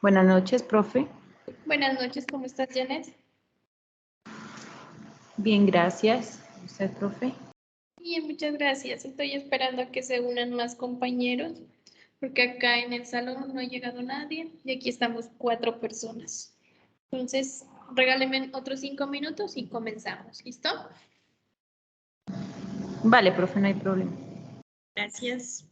Buenas noches, profe. Buenas noches, ¿cómo estás, Janet? Bien, gracias. ¿Usted, profe? Bien, muchas gracias. Estoy esperando a que se unan más compañeros, porque acá en el salón no ha llegado nadie y aquí estamos 4 personas. Entonces, regálenme otros 5 minutos y comenzamos. ¿Listo? Vale, profe, no hay problema. Gracias.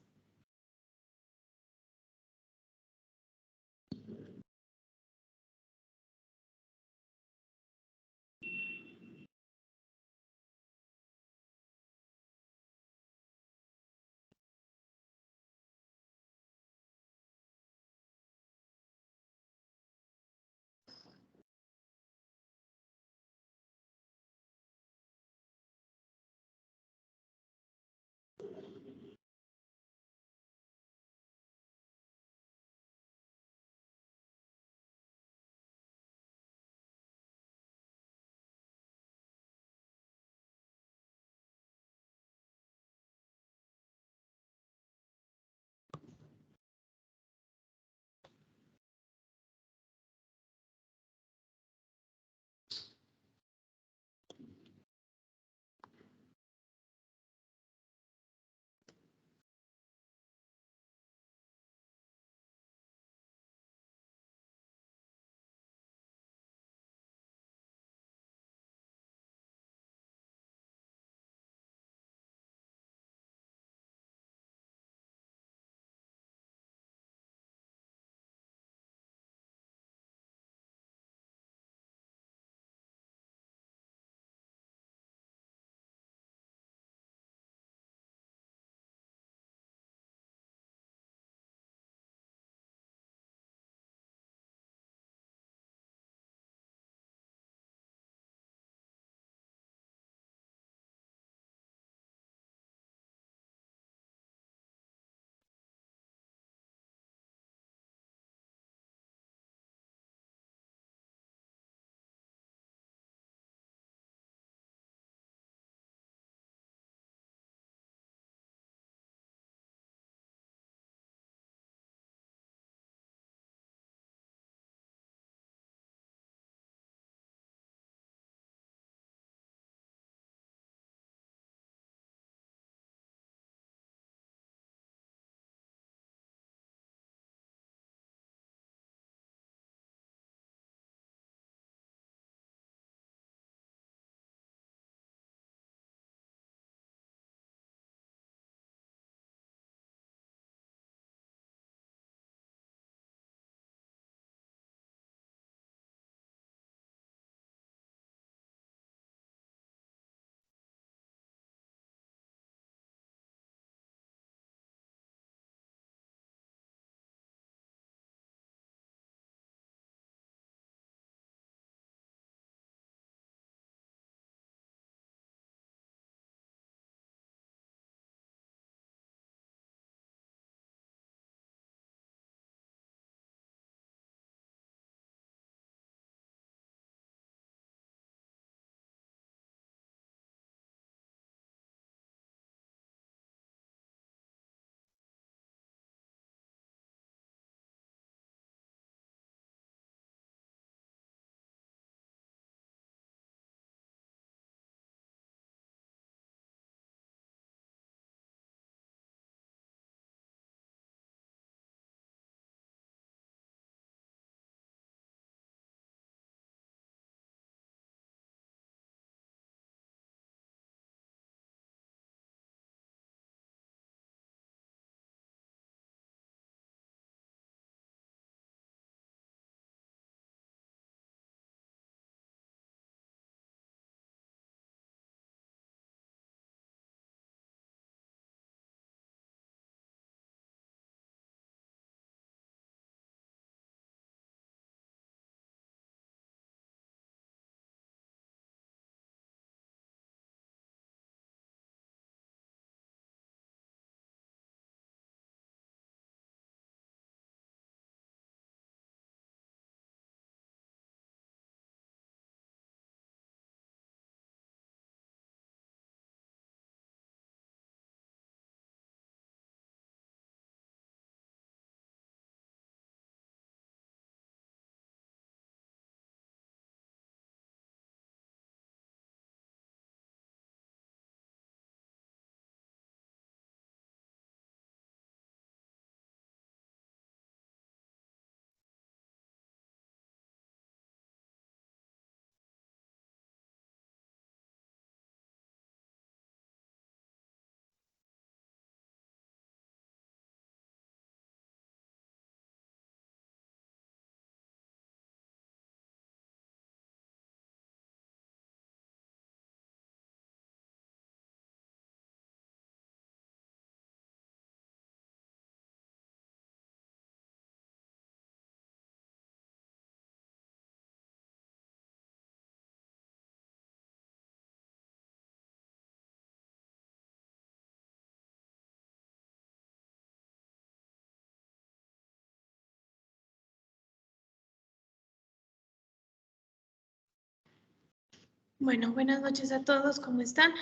Bueno, buenas noches a todos. ¿Cómo están?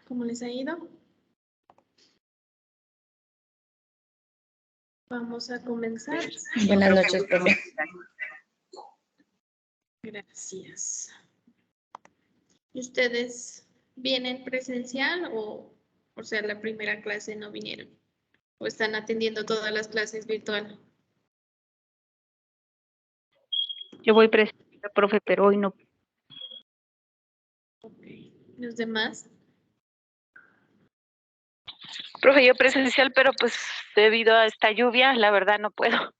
¿Cómo les ha ido? Vamos a comenzar. Buenas noches, profe. Gracias. ¿Y ustedes vienen presencial o sea, la primera clase no vinieron? ¿O están atendiendo todas las clases virtual? Yo voy presencial, profe, pero hoy no. Ok. ¿Los demás? Profe, yo presencial, pero pues debido a esta lluvia, la verdad no puedo.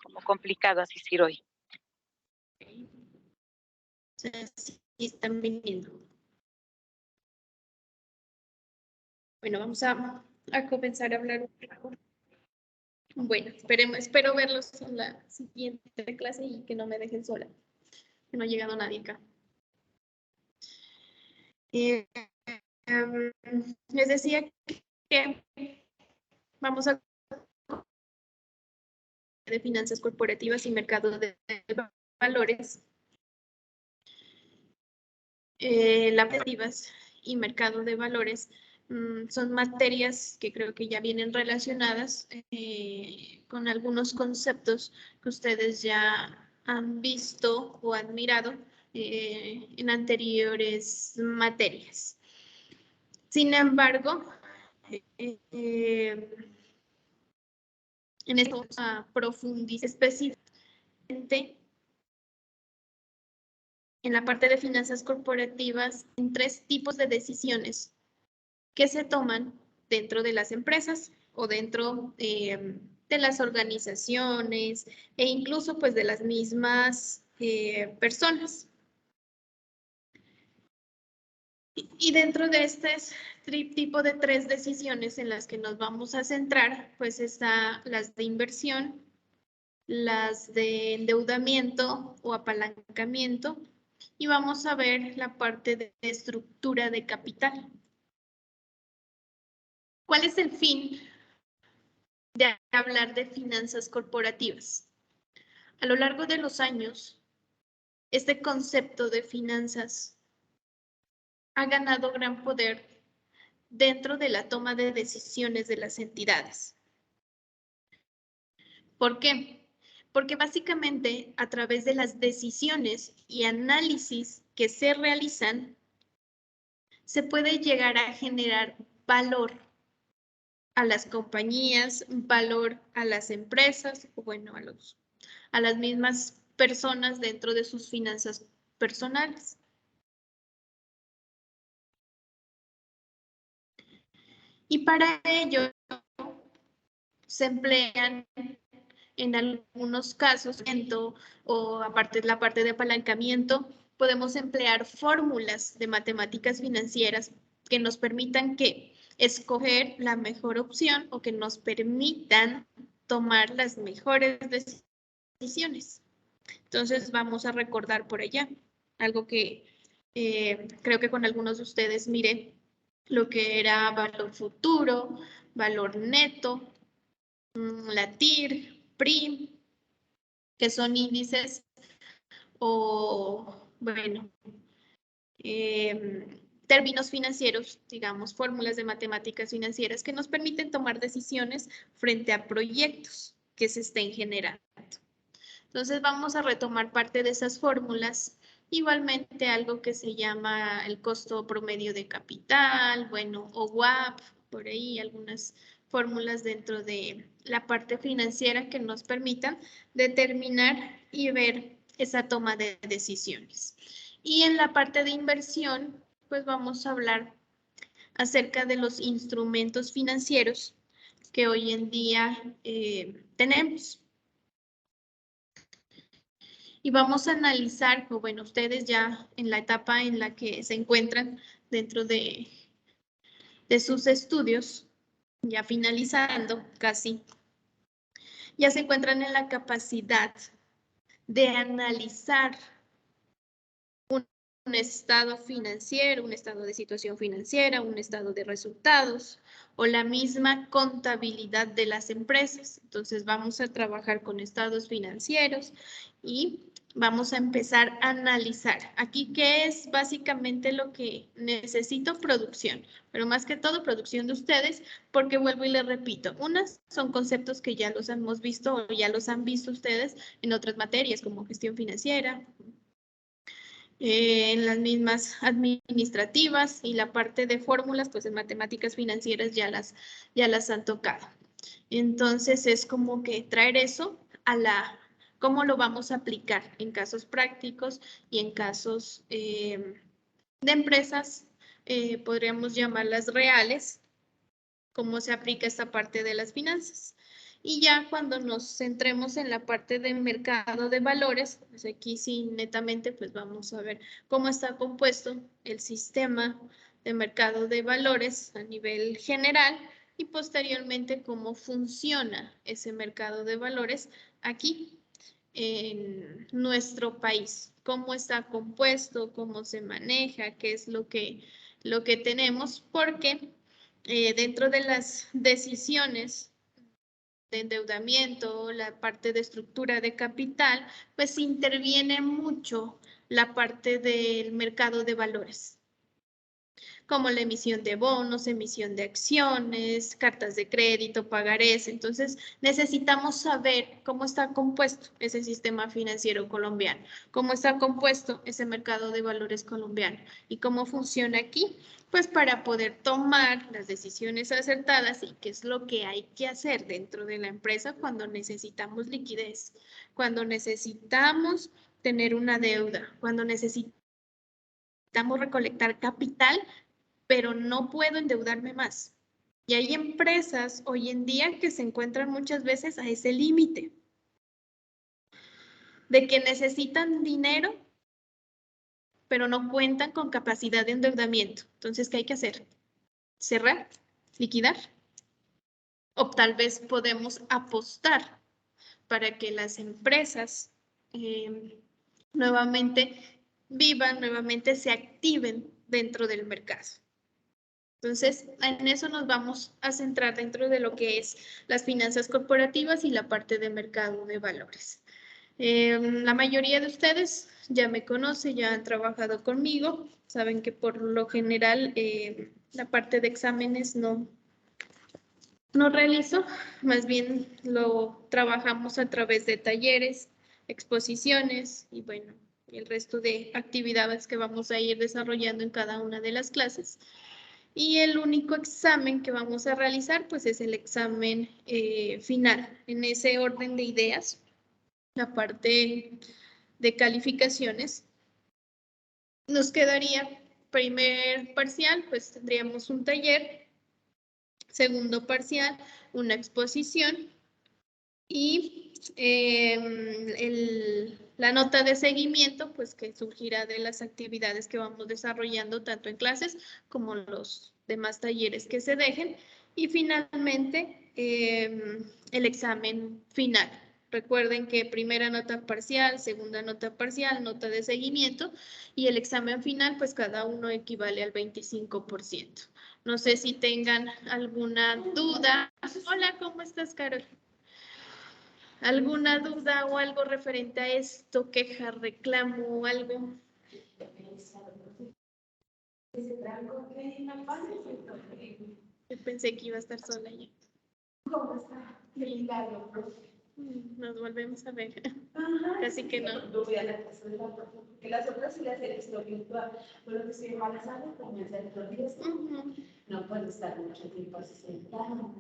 Como complicado asistir hoy. Okay. O sea, sí están viniendo. Bueno, vamos a comenzar a hablar un poco. Bueno, espero verlos en la siguiente clase y que no me dejen sola. Que no ha llegado nadie acá. Les decía que vamos a de finanzas corporativas y mercado de valores. Las operativas y mercado de valores son materias que creo que ya vienen relacionadas con algunos conceptos que ustedes ya han visto o admirado en anteriores materias. Sin embargo, en esto vamos a profundizar específicamente en la parte de finanzas corporativas en 3 tipos de decisiones que se toman dentro de las empresas o dentro de las organizaciones e incluso pues de las mismas personas. Y dentro de este tipo de 3 decisiones en las que nos vamos a centrar, pues está las de inversión, las de endeudamiento o apalancamiento y vamos a ver la parte de estructura de capital. ¿Cuál es el fin de hablar de finanzas corporativas? A lo largo de los años, este concepto de finanzas ha ganado gran poder dentro de la toma de decisiones de las entidades. ¿Por qué? Porque básicamente a través de las decisiones y análisis que se realizan, se puede llegar a generar valor a las compañías, valor a las empresas, o bueno, a las mismas personas dentro de sus finanzas personales. Y para ello se emplean en algunos casos, o aparte de la parte de apalancamiento, podemos emplear fórmulas de matemáticas financieras que nos permitan escoger la mejor opción o que nos permitan tomar las mejores decisiones. Entonces vamos a recordar por allá algo que creo que con algunos de ustedes miré lo que era valor futuro, valor neto, la TIR, PRIM, que son índices o, bueno, términos financieros, digamos, fórmulas de matemáticas financieras que nos permiten tomar decisiones frente a proyectos que se estén generando. Entonces vamos a retomar parte de esas fórmulas. Igualmente algo que se llama el costo promedio de capital, bueno, o WAP, por ahí algunas fórmulas dentro de la parte financiera que nos permitan determinar y ver esa toma de decisiones. Y en la parte de inversión, pues vamos a hablar acerca de los instrumentos financieros que hoy en día tenemos. Y vamos a analizar, o bueno, ustedes ya en la etapa en la que se encuentran dentro de sus estudios, ya finalizando casi, ya se encuentran en la capacidad de analizar un estado financiero, un estado de situación financiera, un estado de resultados o la misma contabilidad de las empresas. Entonces vamos a trabajar con estados financieros y vamos a empezar a analizar. Aquí, ¿qué es básicamente lo que necesito? Producción, pero más que todo producción de ustedes, porque vuelvo y les repito, unas son conceptos que ya los hemos visto o ya los han visto ustedes en otras materias como gestión financiera, en las mismas administrativas y la parte de fórmulas, pues en matemáticas financieras ya las han tocado. Entonces es como que traer eso a cómo lo vamos a aplicar en casos prácticos y en casos de empresas, podríamos llamarlas reales, cómo se aplica esta parte de las finanzas. Y ya cuando nos centremos en la parte de mercado de valores, pues aquí sí netamente pues vamos a ver cómo está compuesto el sistema de mercado de valores a nivel general y posteriormente cómo funciona ese mercado de valores aquí en nuestro país, cómo está compuesto, cómo se maneja, qué es lo que tenemos, porque dentro de las decisiones de endeudamiento, la parte de estructura de capital, pues interviene mucho la parte del mercado de valores, como la emisión de bonos, emisión de acciones, cartas de crédito, pagarés. Entonces, necesitamos saber cómo está compuesto ese sistema financiero colombiano, cómo está compuesto ese mercado de valores colombiano y cómo funciona aquí, pues para poder tomar las decisiones acertadas y qué es lo que hay que hacer dentro de la empresa cuando necesitamos liquidez, cuando necesitamos tener una deuda, cuando necesitamos recolectar capital, pero no puedo endeudarme más. Y hay empresas hoy en día que se encuentran muchas veces a ese límite de que necesitan dinero, pero no cuentan con capacidad de endeudamiento. Entonces, ¿qué hay que hacer? ¿Cerrar? ¿Liquidar? O tal vez podemos apostar para que las empresas nuevamente vivan, nuevamente se activen dentro del mercado. Entonces, en eso nos vamos a centrar dentro de lo que es las finanzas corporativas y la parte de mercado de valores. La mayoría de ustedes ya me conocen, ya han trabajado conmigo, saben que por lo general la parte de exámenes no realizo, más bien lo trabajamos a través de talleres, exposiciones y bueno, el resto de actividades que vamos a ir desarrollando en cada una de las clases. Y el único examen que vamos a realizar, pues es el examen final. En ese orden de ideas, la parte de calificaciones, nos quedaría primer parcial, pues tendríamos un taller, segundo parcial, una exposición y la nota de seguimiento, pues que surgirá de las actividades que vamos desarrollando tanto en clases como los demás talleres que se dejen. Y finalmente, el examen final. Recuerden que primera nota parcial, segunda nota parcial, nota de seguimiento y el examen final, pues cada uno equivale al 25%. No sé si tengan alguna duda. Hola, ¿cómo estás, Carol? ¿Alguna duda o algo referente a esto? ¿Queja, reclamo o algo? Yo pensé que iba a estar sola ya. ¿Cómo está? Milagro, profe. Nos volvemos a ver. Ajá, Casi que no. Yo voy a la casa de la profe, porque las otras sí las he visto virtual. Pero que estoy en la sala, como es el profe, no puedo estar mucho tiempo así sentada.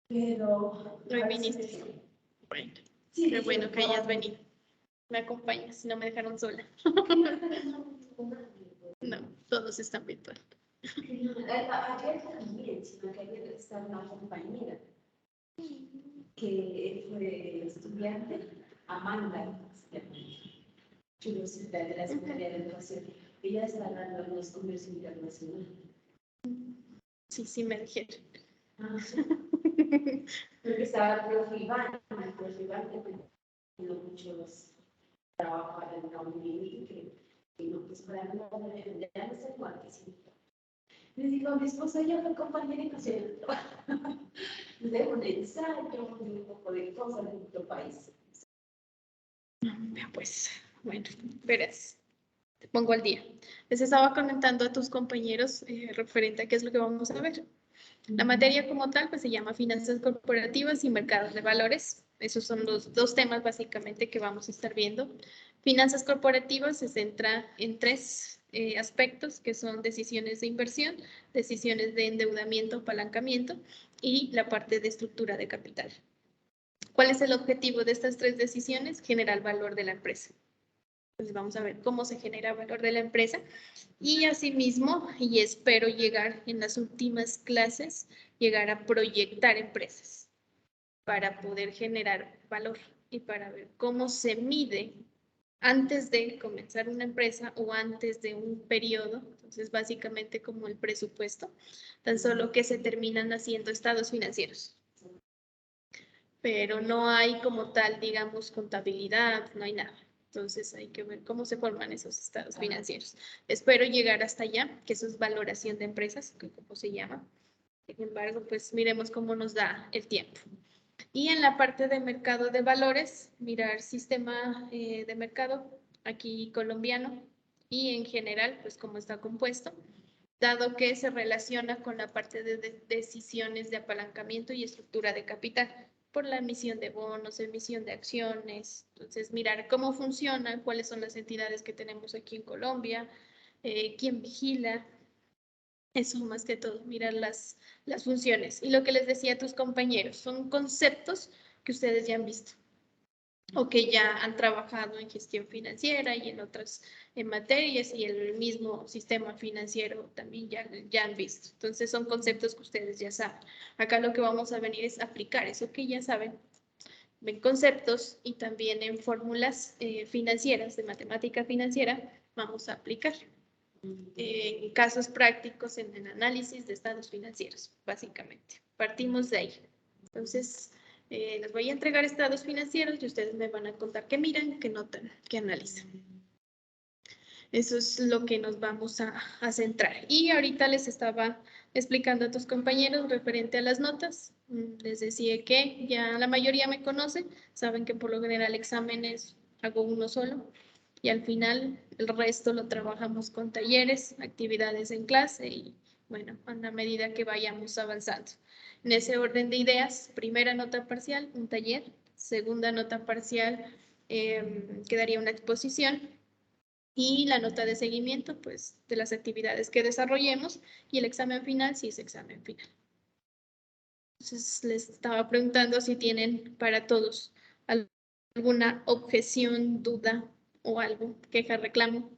Pero... Hoy viniste. Bueno, sí, qué bueno que hayas venido. Me acompañas, no me dejaron sola. No, todos están virtual. Ayer también, sino que ayer está una compañera que fue estudiante, Amanda, se llama, Universidad de la Secretaría de Educación. Ella está dando los comercio internacional. Sí, sí me dijeron. Ah, sí. Porque estaba el profe Iván que tiene muchos trabajos para el comunidad que no, pues para no ya no sé igual que sí. Le digo a mi esposa, ella fue compañera y pasé el trabajo. De un ensayo, de un poco de cosas de nuestro país. Pues, bueno, verás. Te pongo al día. Les estaba comentando a tus compañeros referente a qué es lo que vamos a ver. La materia como tal pues se llama finanzas corporativas y mercados de valores. Esos son los dos temas básicamente que vamos a estar viendo. Finanzas corporativas se centra en tres aspectos que son decisiones de inversión, decisiones de endeudamiento, apalancamiento y la parte de estructura de capital. ¿Cuál es el objetivo de estas tres decisiones? Generar valor de la empresa. Entonces vamos a ver cómo se genera valor de la empresa y asimismo, y espero llegar en las últimas clases, llegar a proyectar empresas para poder generar valor y para ver cómo se mide antes de comenzar una empresa o antes de un periodo. Entonces básicamente como el presupuesto, tan solo que se terminan haciendo estados financieros. Pero no hay como tal, digamos, contabilidad, no hay nada. Entonces hay que ver cómo se forman esos estados financieros. Espero llegar hasta allá, que eso es valoración de empresas, que como se llama. Sin embargo, pues miremos cómo nos da el tiempo. Y en la parte de mercado de valores, mirar sistema de mercado aquí colombiano y en general, pues cómo está compuesto, dado que se relaciona con la parte de decisiones de apalancamiento y estructura de capital por la emisión de bonos, emisión de acciones. Entonces, mirar cómo funciona, cuáles son las entidades que tenemos aquí en Colombia, quién vigila, eso más que todo, mirar las funciones. Y lo que les decía a tus compañeros, son conceptos que ustedes ya han visto o que ya han trabajado en gestión financiera y en otras materias y el mismo sistema financiero también ya han visto. Entonces son conceptos que ustedes ya saben. Acá lo que vamos a venir es aplicar eso que ya saben en conceptos y también en fórmulas financieras, de matemática financiera, vamos a aplicar en casos prácticos en el análisis de estados financieros, básicamente. Partimos de ahí. Entonces, les voy a entregar estados financieros y ustedes me van a contar qué miran, qué notan, qué analizan. Eso es lo que nos vamos a centrar. Y ahorita les estaba explicando a tus compañeros referente a las notas. Les decía que ya la mayoría me conoce, saben que por lo general exámenes hago uno solo y al final el resto lo trabajamos con talleres, actividades en clase y bueno, a la medida que vayamos avanzando. En ese orden de ideas, primera nota parcial, un taller, segunda nota parcial, quedaría una exposición y la nota de seguimiento, pues, de las actividades que desarrollemos y el examen final, sí es examen final. Entonces, les estaba preguntando si tienen para todos alguna objeción, duda o algo, queja, reclamo.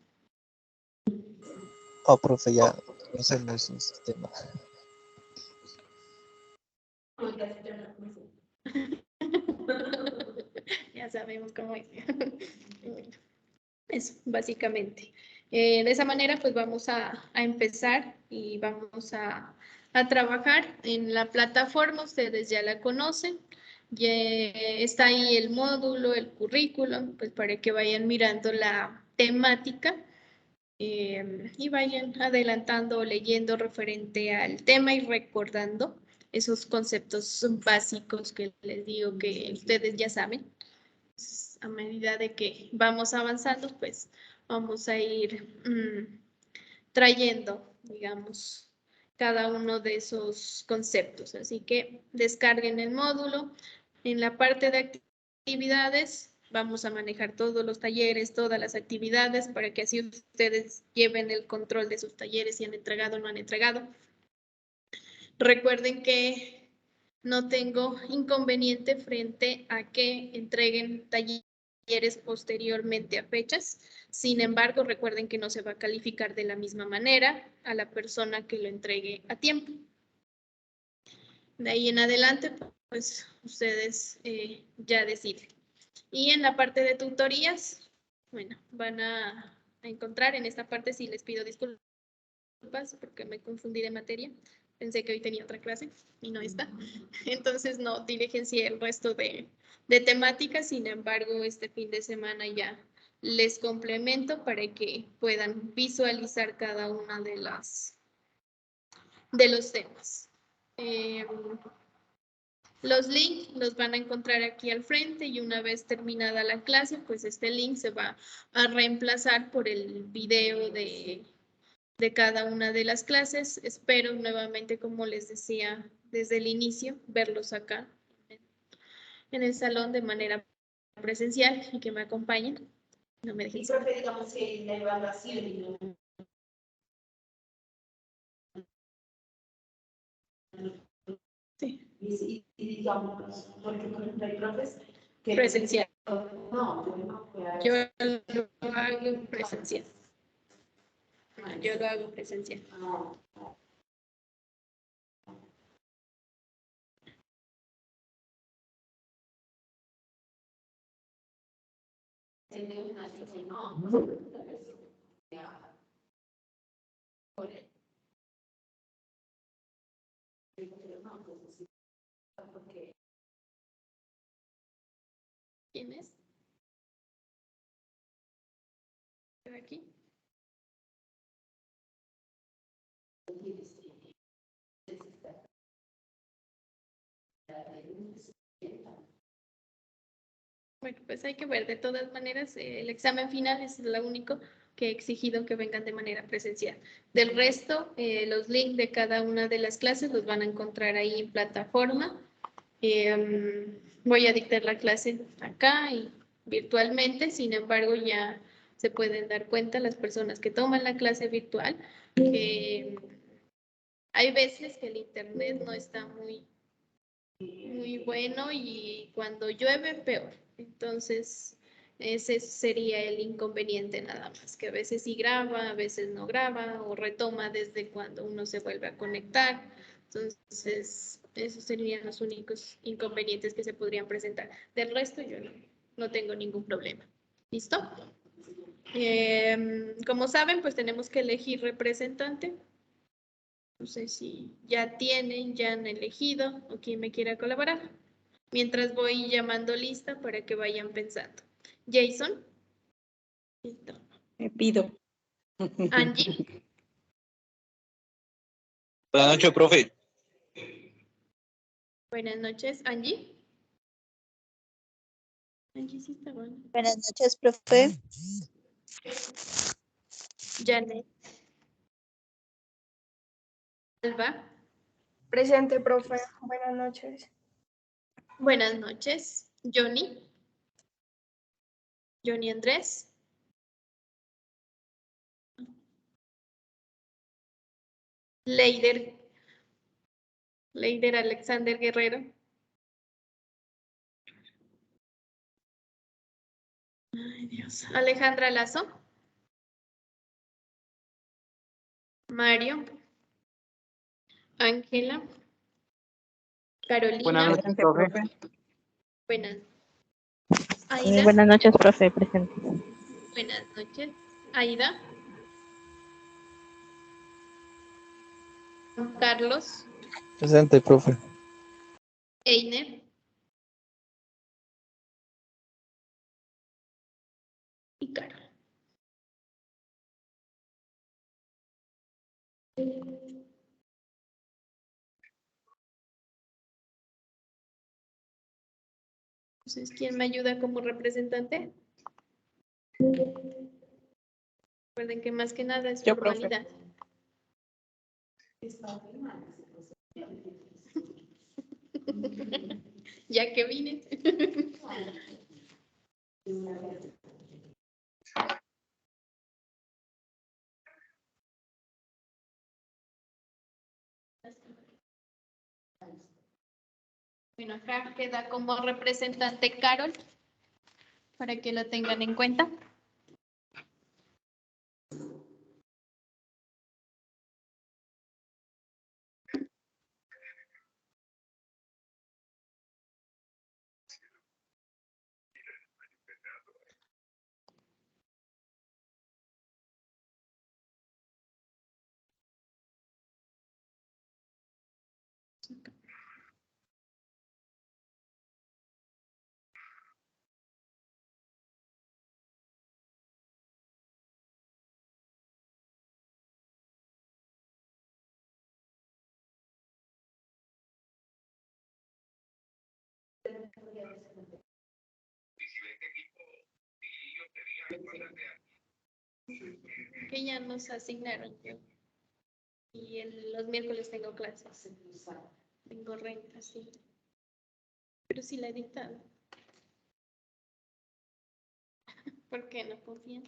Oh, profe, ya conocemos un sistema. Ya sabemos cómo es. Eso, básicamente. De esa manera, pues vamos a empezar y vamos a trabajar en la plataforma. Ustedes ya la conocen. Ya está ahí el módulo, el currículum, pues para que vayan mirando la temática y vayan adelantando o leyendo referente al tema y recordando esos conceptos básicos que les digo que ustedes ya saben. A medida de que vamos avanzando, pues vamos a ir trayendo, digamos, cada uno de esos conceptos. Así que descarguen el módulo. En la parte de actividades, vamos a manejar todos los talleres, todas las actividades, para que así ustedes lleven el control de sus talleres, si han entregado o no han entregado. Recuerden que no tengo inconveniente frente a que entreguen talleres posteriormente a fechas. Sin embargo, recuerden que no se va a calificar de la misma manera a la persona que lo entregue a tiempo. De ahí en adelante, pues ustedes ya deciden. Y en la parte de tutorías, bueno, van a encontrar en esta parte, sí les pido disculpas porque me confundí de materia. Pensé que hoy tenía otra clase y no está. Entonces no diligencié el resto de temáticas. Sin embargo, este fin de semana ya les complemento para que puedan visualizar cada una de los temas. Los links los van a encontrar aquí al frente y una vez terminada la clase, pues este link se va a reemplazar por el video de cada una de las clases. Espero nuevamente, como les decía desde el inicio, verlos acá en el salón de manera presencial y que me acompañen. No me dejen Y sola. profe, digamos que la evaluación y no Sí, y digamos, porque por ejemplo hay profes que presencial. no, yo no puedo Yo lo hago presencial. Yo lo hago presencial. ¿Quién es? Aquí. Bueno, pues hay que ver, de todas maneras, el examen final es lo único que he exigido que vengan de manera presencial. Del resto, los links de cada una de las clases los van a encontrar ahí en plataforma. Voy a dictar la clase acá y virtualmente, sin embargo, ya se pueden dar cuenta las personas que toman la clase virtual que hay veces que el internet no está muy bueno y cuando llueve peor. Entonces, ese sería el inconveniente nada más, que a veces sí graba, a veces no graba o retoma desde cuando uno se vuelve a conectar. Entonces, esos serían los únicos inconvenientes que se podrían presentar. Del resto, yo no tengo ningún problema. ¿Listo? Como saben, pues tenemos que elegir representante. No sé si ya tienen, ya han elegido o quien me quiera colaborar. Mientras voy llamando lista para que vayan pensando. Jason. Listo. Me pido. Angie. Buenas noches, profe. Buenas noches, Angie. Angie sí está bueno. Buenas noches, profe. Janet. Alba. Presente, profe. Buenas noches. Buenas noches. Johnny. Johnny Andrés. Leider. Leider Alexander Guerrero. Ay, Dios. Alejandra Lazo. Mario. Ángela. Carolina. Buenas noches, profe. Buenas. Aida. Buenas noches, profe, presente. Buenas noches. Aida. Juan Carlos. Presente, profe. Einer. Y Carol. Entonces, ¿quién me ayuda como representante? Recuerden que más que nada es Yo, profe. formalidad. Ya que vine. Bueno, acá queda como representante Carol, para que lo tengan en cuenta. Que ya nos asignaron yo. Y los miércoles tengo clases. Tengo renta, sí. Pero sí la he dictado. ¿Por qué no confían?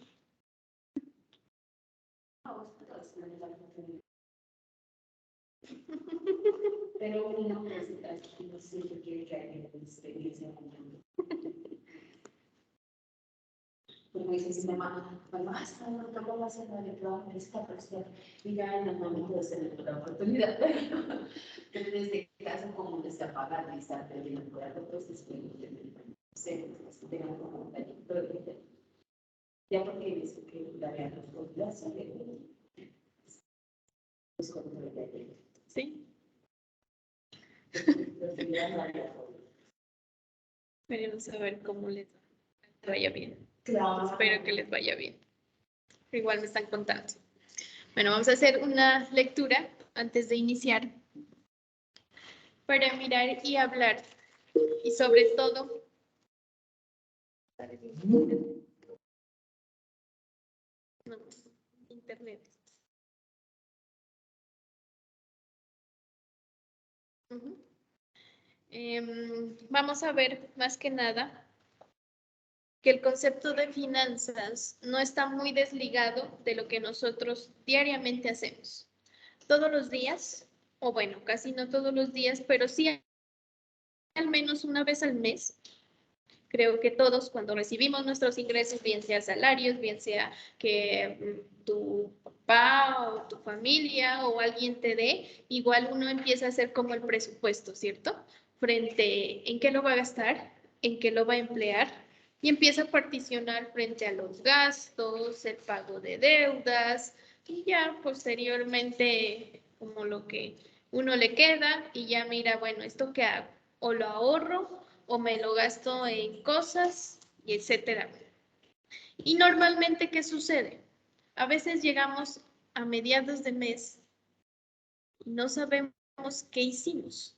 Pero uno necesita que no siempre quiere que haya una experiencia con él. Porque me dice, mamá, hasta no te voy a hacer la de trabajo, esta persona, y ya en el momento de hacer la oportunidad. Pero en este caso, como no está pagando y está perdiendo por algo, pues es que no sé, que tengan como un trayectoria. Ya porque dice que la vean los podcasts, pues como no le da. Sí. Veremos a ver cómo les vaya bien. Claro. Espero que les vaya bien. Pero igual me están contando. Bueno, vamos a hacer una lectura antes de iniciar para mirar y hablar. Y sobre todo, no, internet. Ujú. Vamos a ver más que nada que el concepto de finanzas no está muy desligado de lo que nosotros diariamente hacemos. Todos los días, o bueno, casi no todos los días, pero sí al menos una vez al mes. Creo que todos cuando recibimos nuestros ingresos, bien sea salarios, bien sea que tu papá o tu familia o alguien te dé, igual uno empieza a hacer como el presupuesto, ¿cierto? Frente en qué lo va a gastar, en qué lo va a emplear y empieza a particionar frente a los gastos, el pago de deudas y ya posteriormente como lo que uno le queda y ya mira, bueno, ¿esto qué hago? O lo ahorro o me lo gasto en cosas, y etcétera. Y normalmente, ¿qué sucede? A veces llegamos a mediados de mes y no sabemos qué hicimos.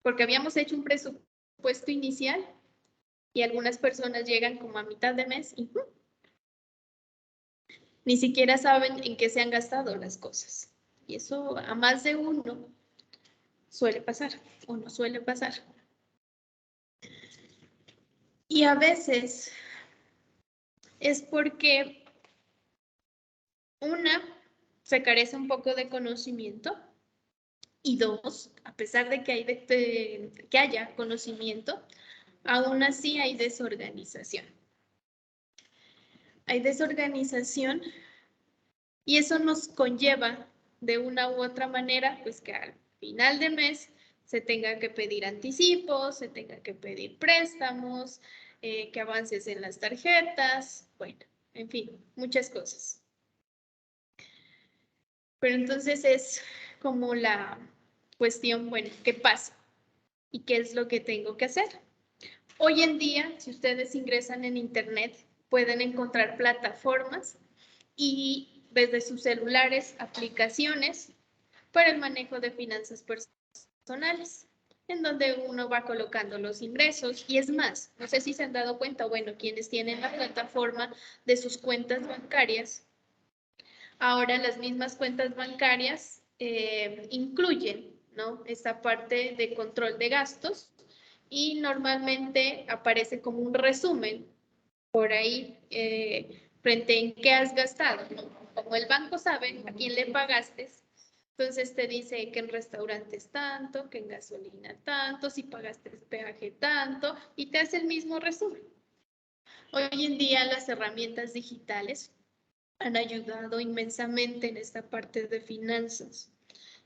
Porque habíamos hecho un presupuesto inicial y algunas personas llegan como a mitad de mes y ni siquiera saben en qué se han gastado las cosas. Y eso a más de uno suele pasar o no suele pasar. Y a veces es porque una, se carece un poco de conocimiento y dos, a pesar de que haya conocimiento, aún así hay desorganización. Hay desorganización y eso nos conlleva de una u otra manera, pues que al final de mes se tenga que pedir anticipos, se tenga que pedir préstamos, que avances en las tarjetas, bueno, en fin, muchas cosas. Pero entonces es como la cuestión, bueno, ¿qué pasa? ¿Y qué es lo que tengo que hacer? Hoy en día, si ustedes ingresan en Internet, pueden encontrar plataformas y desde sus celulares aplicaciones para el manejo de finanzas personales, en donde uno va colocando los ingresos. Y es más, no sé si se han dado cuenta, bueno, quienes tienen la plataforma de sus cuentas bancarias, ahora las mismas cuentas bancarias incluyen, ¿no?, esta parte de control de gastos y normalmente aparece como un resumen por ahí frente en qué has gastado, ¿no? Como el banco sabe a quién le pagaste, entonces te dice que en restaurantes tanto, que en gasolina tanto, si pagaste el peaje tanto y te hace el mismo resumen. Hoy en día las herramientas digitales han ayudado inmensamente en esta parte de finanzas.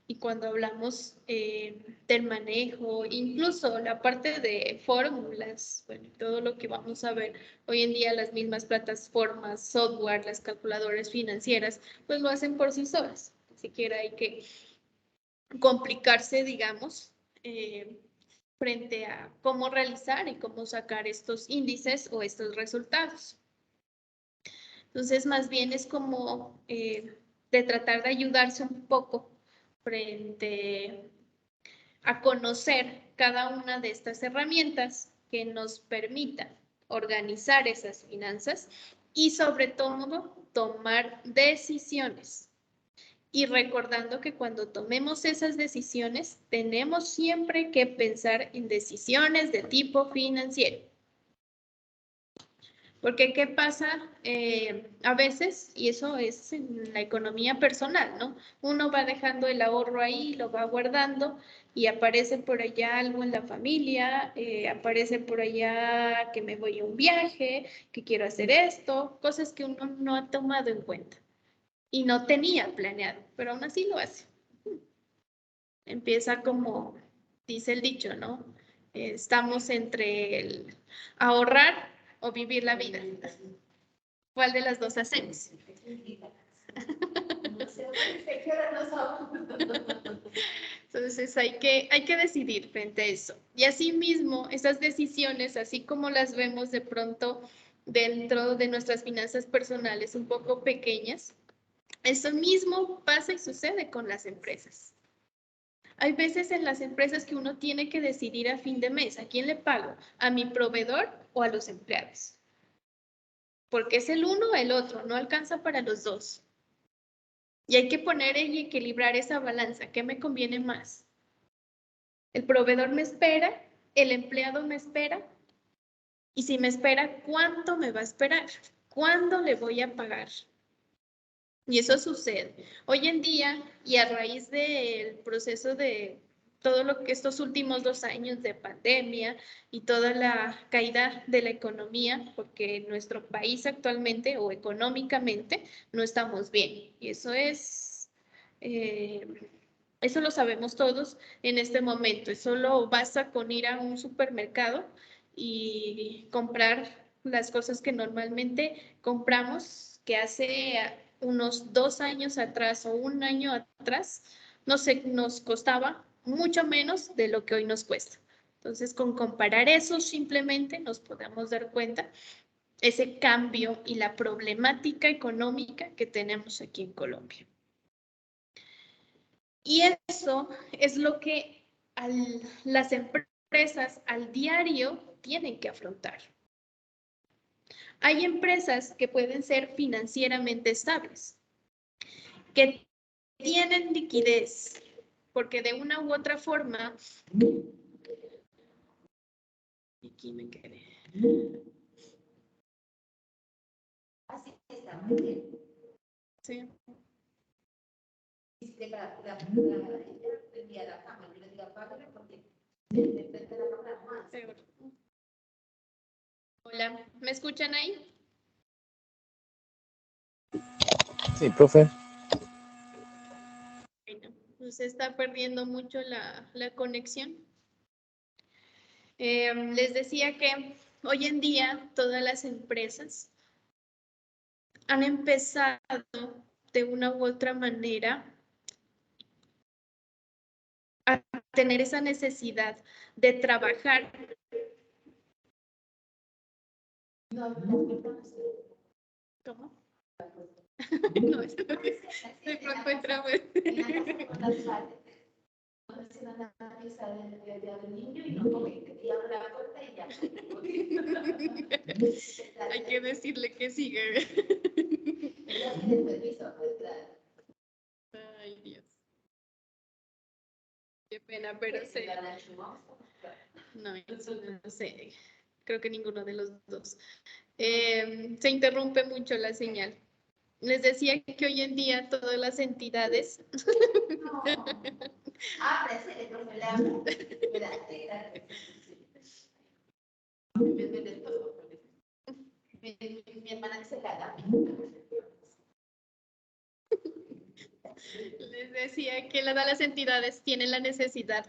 Y cuando hablamos del manejo, incluso la parte de fórmulas, bueno, todo lo que vamos a ver hoy en día, las mismas plataformas, software, las calculadoras financieras, pues lo hacen por sí solas. Ni siquiera hay que complicarse, digamos, frente a cómo realizar y cómo sacar estos índices o estos resultados. Entonces, más bien es como de tratar de ayudarse un poco frente a conocer cada una de estas herramientas que nos permitan organizar esas finanzas y sobre todo tomar decisiones. Y recordando que cuando tomemos esas decisiones, tenemos siempre que pensar en decisiones de tipo financiero. Porque ¿qué pasa? A veces, y eso es en la economía personal, ¿no? Uno va dejando el ahorro ahí, lo va guardando y aparece por allá algo en la familia, aparece por allá que me voy a un viaje, que quiero hacer esto, cosas que uno no ha tomado en cuenta y no tenía planeado, pero aún así lo hace. Empieza como dice el dicho, ¿no? Estamos entre el ahorrar o vivir la vida. ¿Cuál de las dos hacemos? Entonces hay que decidir frente a eso. Y asimismo, esas decisiones, así como las vemos de pronto dentro de nuestras finanzas personales un poco pequeñas, eso mismo pasa y sucede con las empresas. Hay veces en las empresas que uno tiene que decidir a fin de mes, ¿a quién le pago? ¿A mi proveedor o a los empleados? Porque es el uno o el otro, no alcanza para los dos. Y hay que poner y equilibrar esa balanza. ¿Qué me conviene más? ¿El proveedor me espera? ¿El empleado me espera? Y si me espera, ¿cuánto me va a esperar? ¿Cuándo le voy a pagar? Y eso sucede. Hoy en día, y a raíz del proceso de todo lo que estos últimos 2 años de pandemia y toda la caída de la economía, porque en nuestro país actualmente o económicamente no estamos bien. Y eso lo sabemos todos en este momento. Solo basta con ir a un supermercado y comprar las cosas que normalmente compramos, que hace unos 2 años atrás o 1 año atrás, nos costaba mucho menos de lo que hoy nos cuesta. Entonces, con comparar eso simplemente nos podemos dar cuenta ese cambio y la problemática económica que tenemos aquí en Colombia. Y eso es lo que las empresas al diario tienen que afrontar. Hay empresas que pueden ser financieramente estables, que tienen liquidez, porque de una u otra forma, aquí me quedé. Así está muy bien. Sí. Dice ella prendía la cámara, yo le digo apágale porque se le prende la cámara más. Hola, ¿me escuchan ahí? Sí, profe. Bueno, pues se está perdiendo mucho la conexión. Les decía que hoy en día todas las empresas han empezado de una u otra manera a tener esa necesidad de trabajar. ¿Cómo? No, de pronto entramos. Hay que decirle que siga. Ay, Dios. Qué pena, pero sé. No, no sé. Creo que ninguno de los dos. Se interrumpe mucho la señal. Les decía que hoy en día todas las entidades. No. Ah, pero ese profe le habla. Mi hermana dice la. Les decía que las entidades tienen la necesidad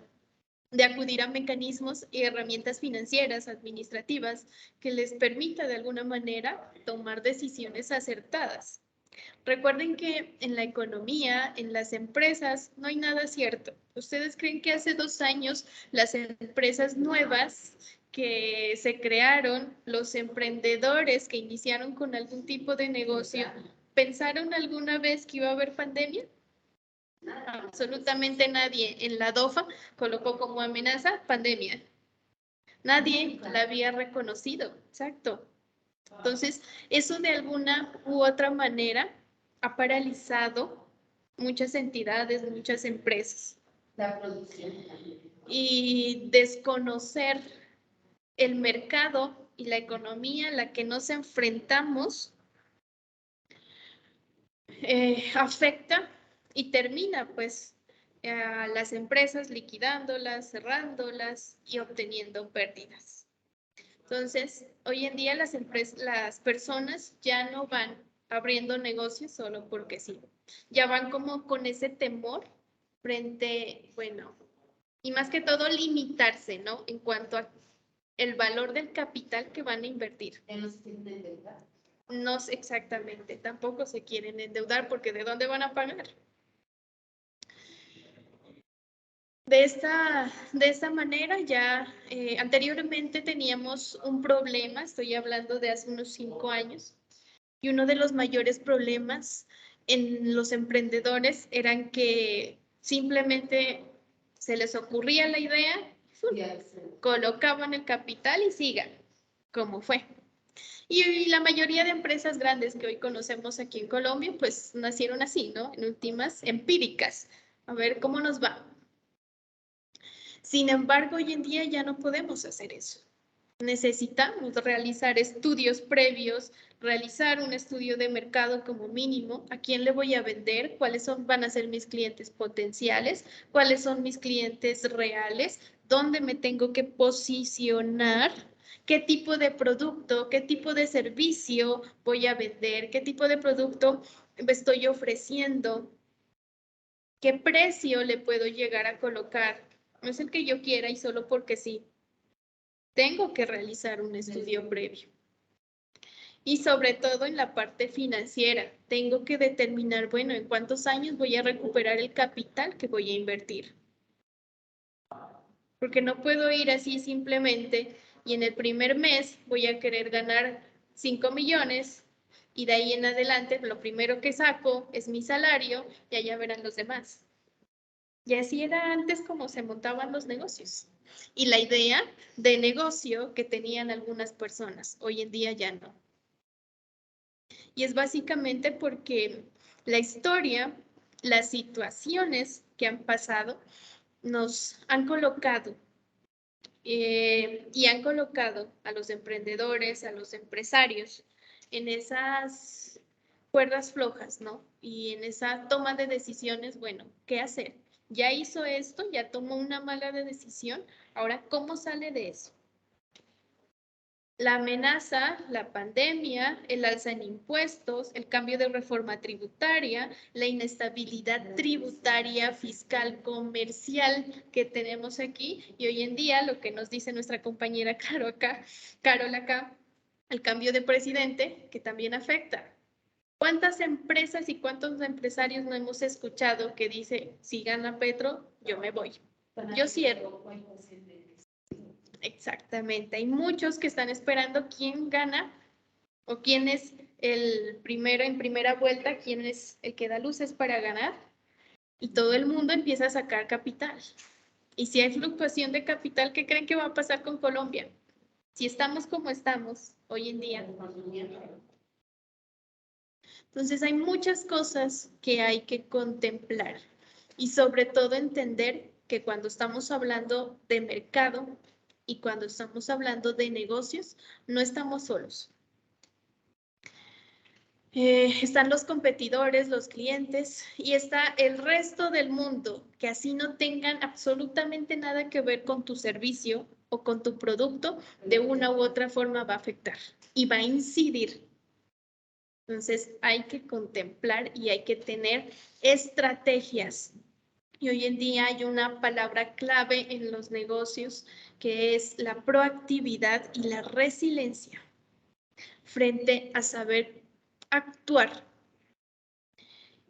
de acudir a mecanismos y herramientas financieras, administrativas, que les permita de alguna manera tomar decisiones acertadas. Recuerden que en la economía, en las empresas, no hay nada cierto. ¿Ustedes creen que hace 2 años las empresas nuevas que se crearon, los emprendedores que iniciaron con algún tipo de negocio, pensaron alguna vez que iba a haber pandemia? Absolutamente nadie en la DOFA colocó como amenaza pandemia. Nadie la había reconocido. exacto. Entonces, eso de alguna u otra manera ha paralizado muchas entidades, muchas empresas. La producción también. Y desconocer el mercado y la economía a la que nos enfrentamos afecta y termina pues a las empresas liquidándolas, cerrándolas y obteniendo pérdidas. Entonces, hoy en día las personas ya no van abriendo negocios solo porque sí. Ya van como con ese temor frente, bueno, y más que todo limitarse, ¿no? En cuanto a el valor del capital que van a invertir. Ya no se quieren endeudar. No sé exactamente, tampoco se quieren endeudar porque ¿de dónde van a pagar? De esta manera ya anteriormente teníamos un problema, estoy hablando de hace unos 5 años, y uno de los mayores problemas en los emprendedores eran que simplemente se les ocurría la idea, colocaban el capital y sigan, como fue. Y la mayoría de empresas grandes que hoy conocemos aquí en Colombia, pues nacieron así, ¿no? En últimas, empíricas. A ver cómo nos va. Sin embargo, hoy en día ya no podemos hacer eso. Necesitamos realizar estudios previos, realizar un estudio de mercado como mínimo, a quién le voy a vender, cuáles van a ser mis clientes potenciales, cuáles son mis clientes reales, dónde me tengo que posicionar, qué tipo de producto, qué tipo de servicio voy a vender, qué tipo de producto estoy ofreciendo, qué precio le puedo llegar a colocar. No es el que yo quiera y solo porque sí. Tengo que realizar un estudio previo. Y sobre todo en la parte financiera, tengo que determinar, bueno, en cuántos años voy a recuperar el capital que voy a invertir. Porque no puedo ir así simplemente y en el primer mes voy a querer ganar 5 millones y de ahí en adelante lo primero que saco es mi salario y allá verán los demás. Y así era antes como se montaban los negocios. Y la idea de negocio que tenían algunas personas, hoy en día ya no. Y es básicamente porque la historia, las situaciones que han pasado, nos han colocado y han colocado a los emprendedores, a los empresarios en esas cuerdas flojas, ¿no? Y en esa toma de decisiones, bueno, ¿qué hacer? Ya hizo esto, ya tomó una mala decisión, ahora, ¿cómo sale de eso? La amenaza, la pandemia, el alza en impuestos, el cambio de reforma tributaria, la inestabilidad tributaria, fiscal, comercial que tenemos aquí y hoy en día lo que nos dice nuestra compañera Carol acá, el cambio de presidente que también afecta. ¿Cuántas empresas y cuántos empresarios no hemos escuchado que dice, si gana Petro, yo me voy? Yo cierro. Exactamente. Hay muchos que están esperando quién gana o quién es el primero en primera vuelta, quién es el que da luces para ganar. Y todo el mundo empieza a sacar capital. Y si hay fluctuación de capital, ¿qué creen que va a pasar con Colombia? Si estamos como estamos hoy en día. Entonces hay muchas cosas que hay que contemplar y sobre todo entender que cuando estamos hablando de mercado y cuando estamos hablando de negocios, no estamos solos. Están los competidores, los clientes y está el resto del mundo que así no tengan absolutamente nada que ver con tu servicio o con tu producto, de una u otra forma va a afectar y va a incidir. Entonces hay que contemplar y hay que tener estrategias. Y hoy en día hay una palabra clave en los negocios que es la proactividad y la resiliencia frente a saber actuar.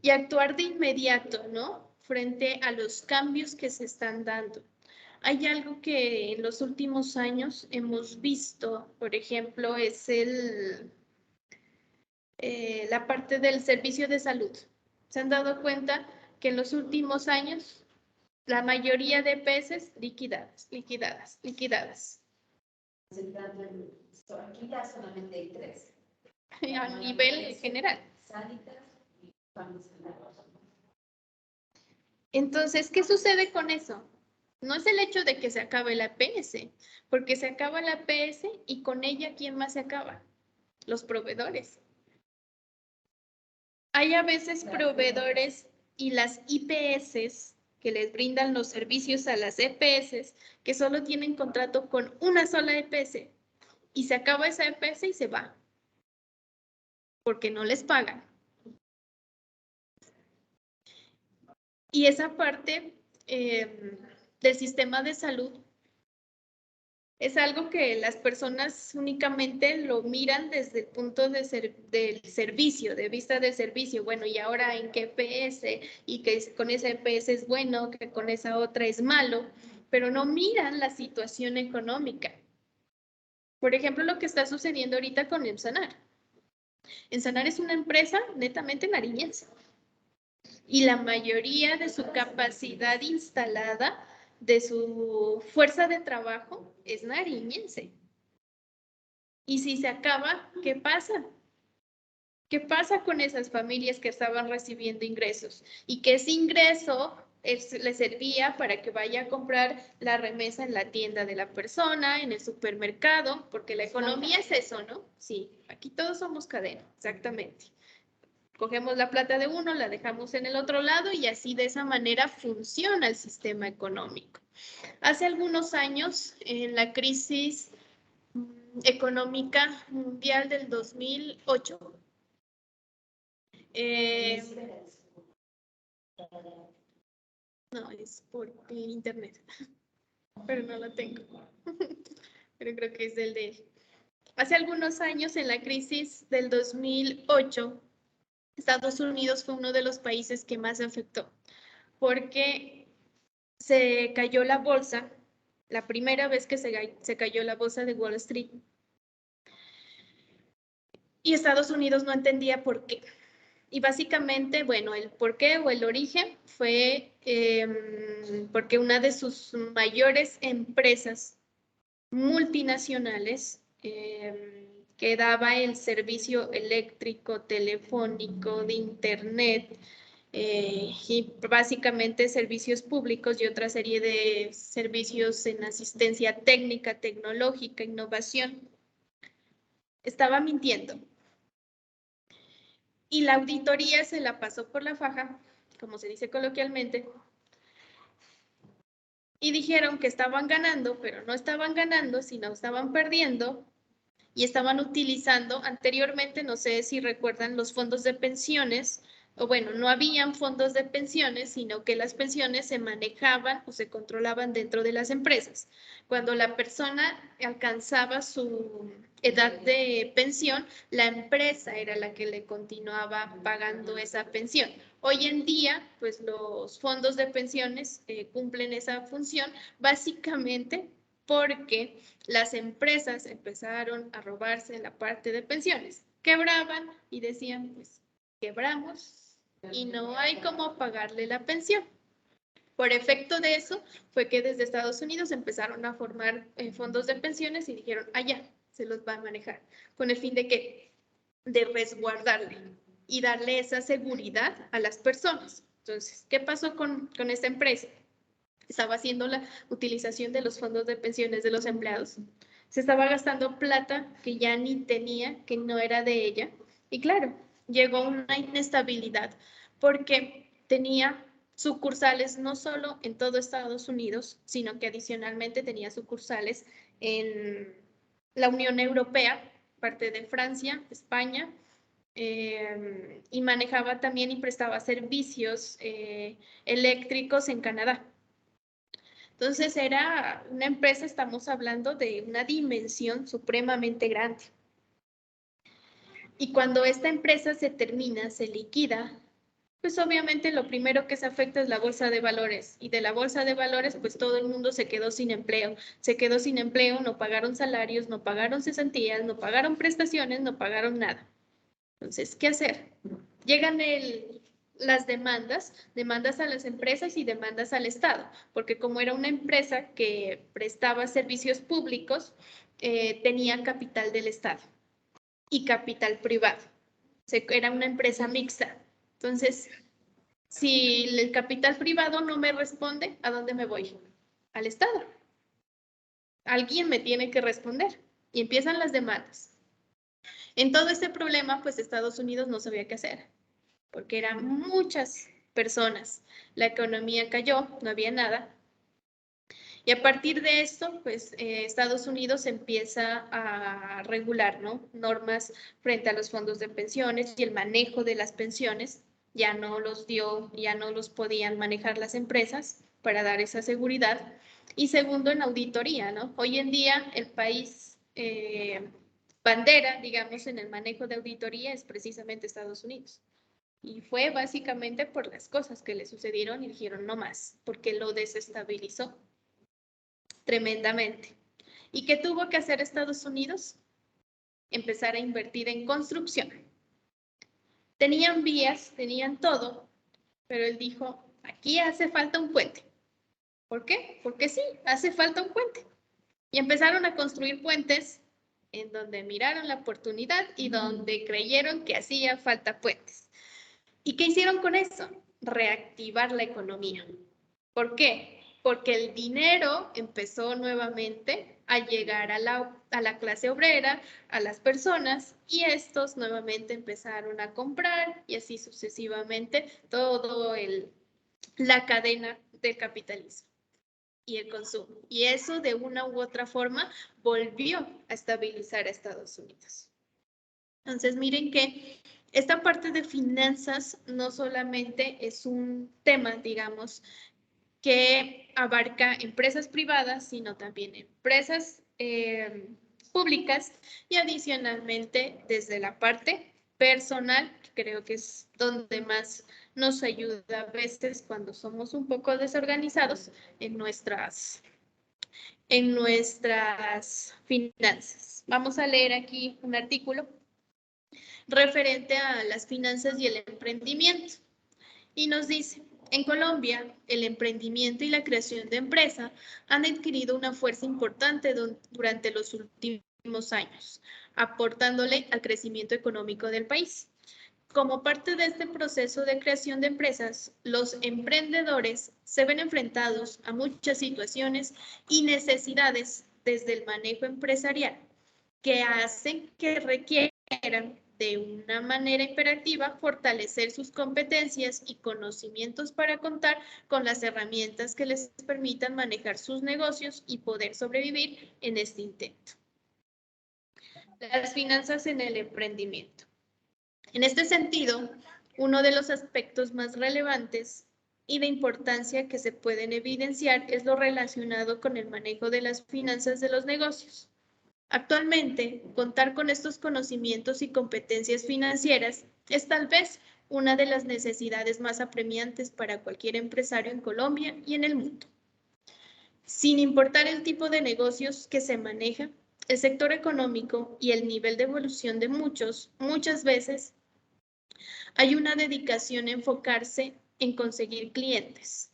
Y actuar de inmediato, ¿no? Frente a los cambios que se están dando. Hay algo que en los últimos años hemos visto, por ejemplo, es la parte del servicio de salud. ¿Se han dado cuenta que en los últimos años la mayoría de EPS liquidadas? centrando en, aquí ya solamente hay 3. A nivel general. Sanitas y familias generales. Entonces, ¿qué sucede con eso? No es el hecho de que se acabe la EPS, porque se acaba la EPS y con ella, ¿quién más se acaba? Los proveedores. Hay a veces proveedores y las IPS que les brindan los servicios a las EPS que solo tienen contrato con una sola EPS y se acaba esa EPS y se va porque no les pagan. Y esa parte del sistema de salud es algo que las personas únicamente lo miran desde el punto del servicio, de vista del servicio. Bueno, ¿y ahora en qué EPS? Y que con esa EPS es bueno, que con esa otra es malo, pero no miran la situación económica. Por ejemplo, lo que está sucediendo ahorita con Ensanar. Ensanar es una empresa netamente nariñense. Y la mayoría de su capacidad instalada, de su fuerza de trabajo, es nariñense. Y si se acaba, ¿qué pasa? ¿Qué pasa con esas familias que estaban recibiendo ingresos? Y que ese ingreso les servía para que vaya a comprar la remesa en la tienda de la persona, en el supermercado, porque la economía es eso, ¿no? Sí, aquí todos somos cadena, exactamente. Cogemos la plata de uno, la dejamos en el otro lado y así de esa manera funciona el sistema económico. Hace algunos años, en la crisis económica mundial del 2008, no, es por internet, pero no lo tengo, pero creo que es del de él. Hace algunos años, en la crisis del 2008, Estados Unidos fue uno de los países que más se afectó, porque se cayó la bolsa, la primera vez que se cayó la bolsa de Wall Street, y Estados Unidos no entendía por qué. Y básicamente, bueno, el por qué o el origen fue porque una de sus mayores empresas multinacionales que daba el servicio eléctrico, telefónico, de internet y básicamente servicios públicos y otra serie de servicios en asistencia técnica, tecnológica, innovación, estaba mintiendo. Y la auditoría se la pasó por la faja, como se dice coloquialmente, y dijeron que estaban ganando, pero no estaban ganando, sino estaban perdiendo, y estaban utilizando anteriormente, no sé si recuerdan, los fondos de pensiones, o bueno, no habían fondos de pensiones, sino que las pensiones se manejaban o se controlaban dentro de las empresas. Cuando la persona alcanzaba su edad de pensión, la empresa era la que le continuaba pagando esa pensión. Hoy en día, pues los fondos de pensiones cumplen esa función básicamente porque las empresas empezaron a robarse la parte de pensiones. Quebraban y decían, pues, quebramos y no hay cómo pagarle la pensión. Por efecto de eso, fue que desde Estados Unidos empezaron a formar fondos de pensiones y dijeron, allá se los va a manejar. ¿Con el fin de qué? De resguardarle y darle esa seguridad a las personas. Entonces, ¿qué pasó con esta empresa? Estaba haciendo la utilización de los fondos de pensiones de los empleados. Se estaba gastando plata que ya ni tenía, que no era de ella. Y claro, llegó una inestabilidad porque tenía sucursales no solo en todo Estados Unidos, sino que adicionalmente tenía sucursales en la Unión Europea, parte de Francia, España, y manejaba también y prestaba servicios eléctricos en Canadá. Entonces era una empresa, estamos hablando de una dimensión supremamente grande. Y cuando esta empresa se termina, se liquida, pues obviamente lo primero que se afecta es la bolsa de valores. Y de la bolsa de valores, pues todo el mundo se quedó sin empleo. Se quedó sin empleo, no pagaron salarios, no pagaron cesantías, no pagaron prestaciones, no pagaron nada. Entonces, ¿qué hacer? Llegan el las demandas a las empresas y demandas al Estado, porque como era una empresa que prestaba servicios públicos, tenía capital del Estado y capital privado. Era una empresa mixta. Entonces, si el capital privado no me responde, ¿a dónde me voy? Al Estado. Alguien me tiene que responder y empiezan las demandas. En todo este problema, pues Estados Unidos no sabía qué hacer, porque eran muchas personas. La economía cayó, no había nada. Y a partir de esto, pues Estados Unidos empieza a regular, ¿no? Normas frente a los fondos de pensiones y el manejo de las pensiones. Ya no los podían manejar las empresas para dar esa seguridad. Y segundo, en auditoría, ¿no? Hoy en día el país bandera, digamos, en el manejo de auditoría es precisamente Estados Unidos. Y fue básicamente por las cosas que le sucedieron y dijeron no más, porque lo desestabilizó tremendamente. ¿Y qué tuvo que hacer Estados Unidos? Empezar a invertir en construcción. Tenían vías, tenían todo, pero él dijo, aquí hace falta un puente. ¿Por qué? Porque sí, hace falta un puente. Y empezaron a construir puentes en donde miraron la oportunidad y donde creyeron que hacía falta puentes. ¿Y qué hicieron con eso? Reactivar la economía. ¿Por qué? Porque el dinero empezó nuevamente a llegar a la clase obrera, a las personas, y estos nuevamente empezaron a comprar y así sucesivamente todo la cadena del capitalismo y el consumo. Y eso de una u otra forma volvió a estabilizar a Estados Unidos. Entonces, miren que esta parte de finanzas no solamente es un tema, digamos, que abarca empresas privadas, sino también empresas públicas y adicionalmente desde la parte personal, que creo que es donde más nos ayuda a veces cuando somos un poco desorganizados en nuestras finanzas. Vamos a leer aquí un artículo referente a las finanzas y el emprendimiento. Y nos dice, en Colombia, el emprendimiento y la creación de empresa han adquirido una fuerza importante durante los últimos años, aportándole al crecimiento económico del país. Como parte de este proceso de creación de empresas, los emprendedores se ven enfrentados a muchas situaciones y necesidades desde el manejo empresarial que hacen que requieran de una manera imperativa fortalecer sus competencias y conocimientos para contar con las herramientas que les permitan manejar sus negocios y poder sobrevivir en este intento. Las finanzas en el emprendimiento. En este sentido, uno de los aspectos más relevantes y de importancia que se pueden evidenciar es lo relacionado con el manejo de las finanzas de los negocios. Actualmente, contar con estos conocimientos y competencias financieras es tal vez una de las necesidades más apremiantes para cualquier empresario en Colombia y en el mundo. Sin importar el tipo de negocios que se maneja, el sector económico y el nivel de evolución de muchas veces hay una dedicación a enfocarse en conseguir clientes,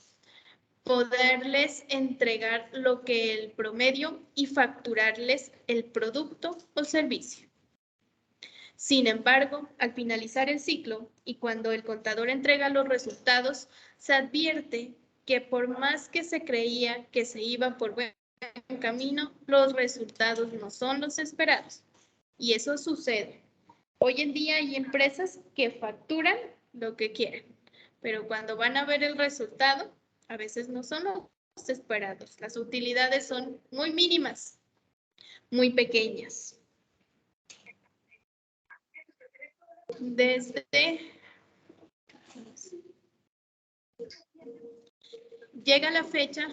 poderles entregar lo que el promedio y facturarles el producto o servicio. Sin embargo, al finalizar el ciclo y cuando el contador entrega los resultados, se advierte que por más que se creía que se iba por buen camino, los resultados no son los esperados. Y eso sucede. Hoy en día hay empresas que facturan lo que quieren, pero cuando van a ver el resultado, a veces no son los esperados. Las utilidades son muy mínimas, muy pequeñas. Llega la fecha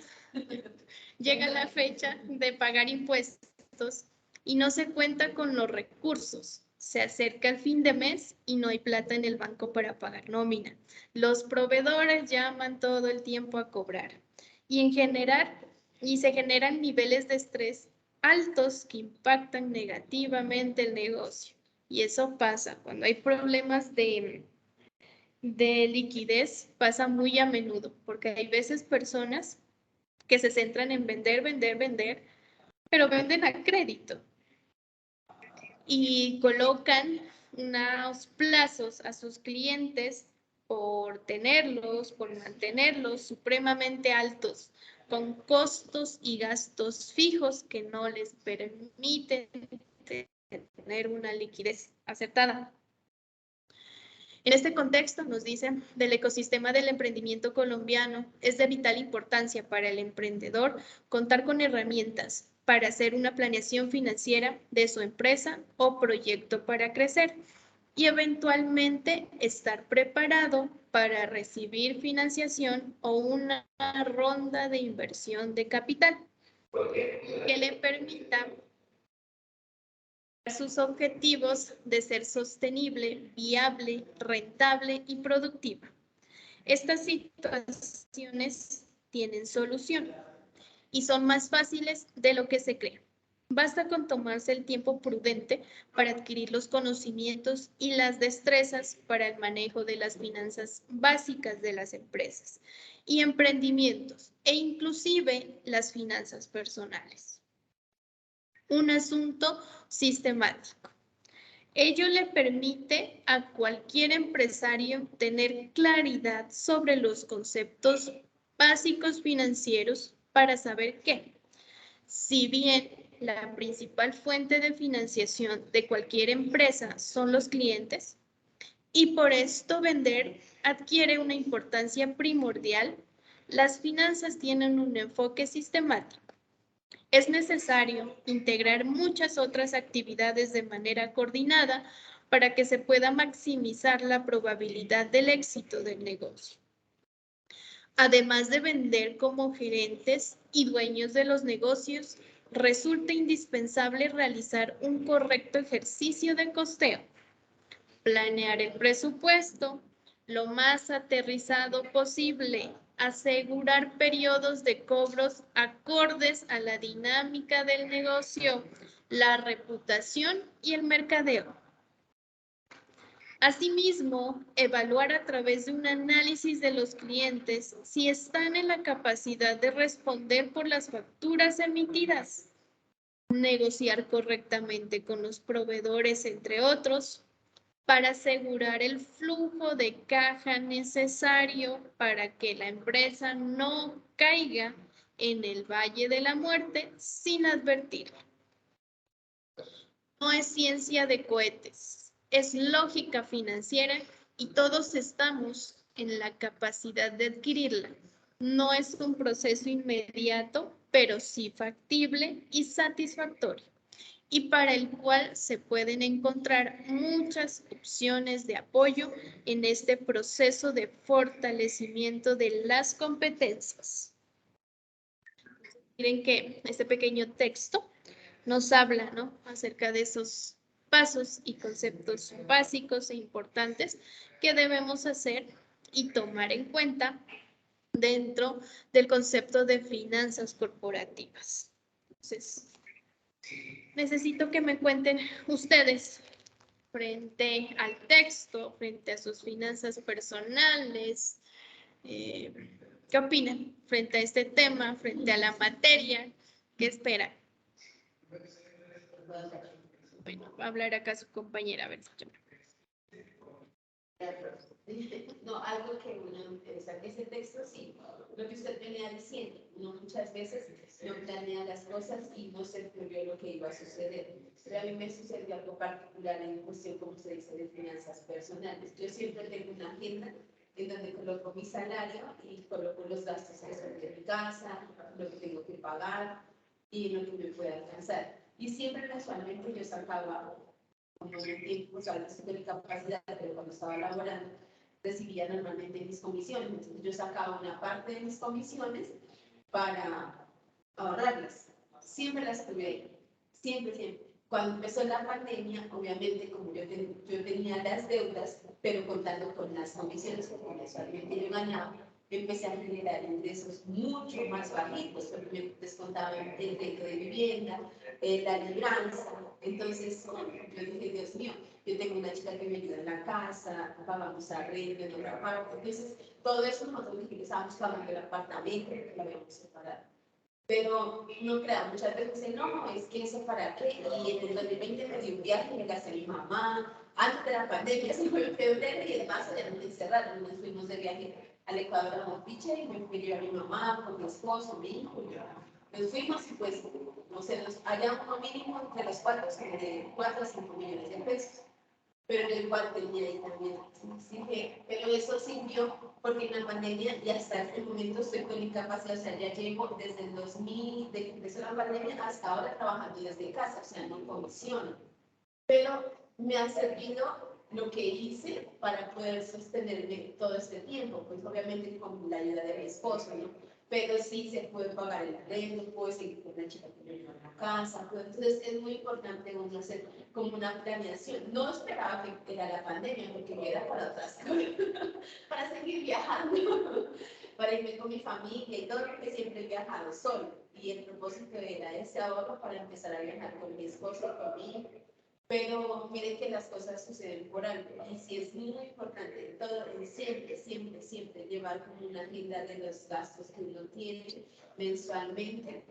de pagar impuestos y no se cuenta con los recursos. Se acerca el fin de mes y no hay plata en el banco para pagar nómina. Los proveedores llaman todo el tiempo a cobrar y se generan niveles de estrés altos que impactan negativamente el negocio. Y eso pasa cuando hay problemas de de liquidez pasa muy a menudo, porque hay veces personas que se centran en vender, vender, vender, pero venden a crédito y colocan unos plazos a sus clientes por tenerlos, por mantenerlos supremamente altos, con costos y gastos fijos que no les permiten tener una liquidez aceptada. En este contexto, nos dicen, del ecosistema del emprendimiento colombiano, es de vital importancia para el emprendedor contar con herramientas para hacer una planeación financiera de su empresa o proyecto para crecer y eventualmente estar preparado para recibir financiación o una ronda de inversión de capital que le permita sus objetivos de ser sostenible, viable, rentable y productiva. Estas situaciones tienen solución y son más fáciles de lo que se cree. Basta con tomarse el tiempo prudente para adquirir los conocimientos y las destrezas para el manejo de las finanzas básicas de las empresas y emprendimientos e inclusive las finanzas personales. Un asunto sistemático. Ello le permite a cualquier empresario tener claridad sobre los conceptos básicos financieros para saber que, si bien la principal fuente de financiación de cualquier empresa son los clientes, y por esto vender adquiere una importancia primordial, las finanzas tienen un enfoque sistemático. Es necesario integrar muchas otras actividades de manera coordinada para que se pueda maximizar la probabilidad del éxito del negocio. Además de vender como gerentes y dueños de los negocios, resulta indispensable realizar un correcto ejercicio de costeo, planear el presupuesto lo más aterrizado posible, asegurar periodos de cobros acordes a la dinámica del negocio, la reputación y el mercadeo. Asimismo, evaluar a través de un análisis de los clientes si están en la capacidad de responder por las facturas emitidas, negociar correctamente con los proveedores, entre otros, para asegurar el flujo de caja necesario para que la empresa no caiga en el valle de la muerte sin advertirlo. No es ciencia de cohetes, es lógica financiera y todos estamos en la capacidad de adquirirla. No es un proceso inmediato, pero sí factible y satisfactorio, y para el cual se pueden encontrar muchas opciones de apoyo en este proceso de fortalecimiento de las competencias. Miren que este pequeño texto nos habla, ¿no?, acerca de esos pasos y conceptos básicos e importantes que debemos hacer y tomar en cuenta dentro del concepto de finanzas corporativas. Entonces, necesito que me cuenten ustedes frente al texto, frente a sus finanzas personales, ¿qué opinan frente a este tema, frente a la materia? ¿Qué esperan? Bueno, va a hablar acá su compañera, a ver si yo. No, algo que uno, ese texto sí, lo que usted venía diciendo, uno muchas veces no planea las cosas y no se previó lo que iba a suceder. Pero a mí me sucedió algo particular en cuestión, como se dice, de finanzas personales. Yo siempre tengo una agenda en donde coloco mi salario y coloco los gastos de mi casa, lo que tengo que pagar y lo que me puede alcanzar. Y siempre casualmente yo sacaba, como en el tiempo, o sea, no tengo capacidad, pero cuando estaba laborando, recibía normalmente mis comisiones. Entonces yo sacaba una parte de mis comisiones para ahorrarlas. Siempre las tuve ahí. Siempre, siempre. Cuando empezó la pandemia, obviamente, como yo tenía las deudas, pero contando con las comisiones que mensualmente yo ganaba, empecé a generar ingresos mucho más bajitos, porque me descontaban el rento de vivienda, la libranza. Entonces, yo dije, Dios mío, yo tengo una chica que me ayuda en la casa, pagamos arrendo en otra parte. Entonces, todo eso nosotros estábamos pagando el apartamento que lo habíamos separado. Pero no crean, muchas veces dicen, no, es que separar qué. Y en el 2020 me di un viaje, me gasté a mi mamá. Antes de la pandemia, se fue en febrero y en marzo ya nos encerraron. Nos fuimos de viaje al Ecuador a Mopiche y me fui a mi mamá, con mi esposo, mi hijo. Nos fuimos y pues, no sé, allá uno mínimo entre los cuatro, de 4 a 5 millones de pesos. Pero el cual tenía ahí también. Así que, pero eso sirvió porque en la pandemia ya hasta este momento estoy con incapacidad, o sea, ya llevo desde el 2000, de que empezó la pandemia hasta ahora trabajando desde casa, o sea, no comisiono. Pero me ha servido lo que hice para poder sostenerme todo este tiempo, pues obviamente con la ayuda de mi esposo, ¿no? Pero sí se puede pagar el arrendo, puede seguir con la chica que me ayuda en la casa, pues, entonces es muy importante uno hacer como una planeación. No esperaba que era la pandemia, porque yo era para otras cosas, para seguir viajando, para irme con mi familia y todo, porque siempre he viajado solo, y el propósito era ese ahorro para empezar a viajar con mi esposo y con mi hijo. Pero miren que las cosas suceden por algo y sí es muy importante todo, siempre, siempre, siempre llevar como una agenda de los gastos que uno tiene mensualmente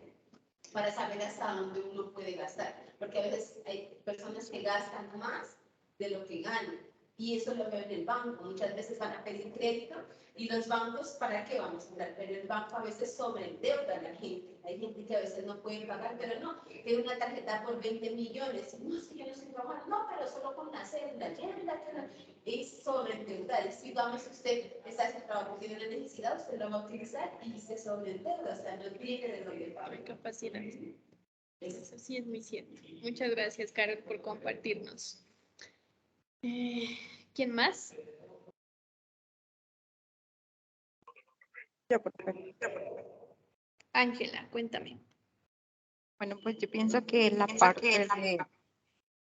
para saber hasta dónde uno puede gastar. Porque a veces hay personas que gastan más de lo que ganan y eso lo veo en el banco. Muchas veces van a pedir crédito y los bancos, ¿para qué vamos a hablar? Pero el banco a veces sobreendeuda a la gente. Hay gente que a veces no puede pagar, pero no, tiene una tarjeta por 20 millones. No, es que yo no estoy trabajando, no, pero solo con la cédula, llévenla, es sobreendeudar. Si vamos, usted está haciendo trabajo, tiene una necesidad, usted lo va a utilizar y se sobreendeuda, o sea, no tiene de dónde pagar. Capacidad. Eso sí es muy cierto. Muchas gracias, Carol, por compartirnos. ¿Quién más? Yo, profe. Ángela, cuéntame. Bueno, pues yo pienso que la parte de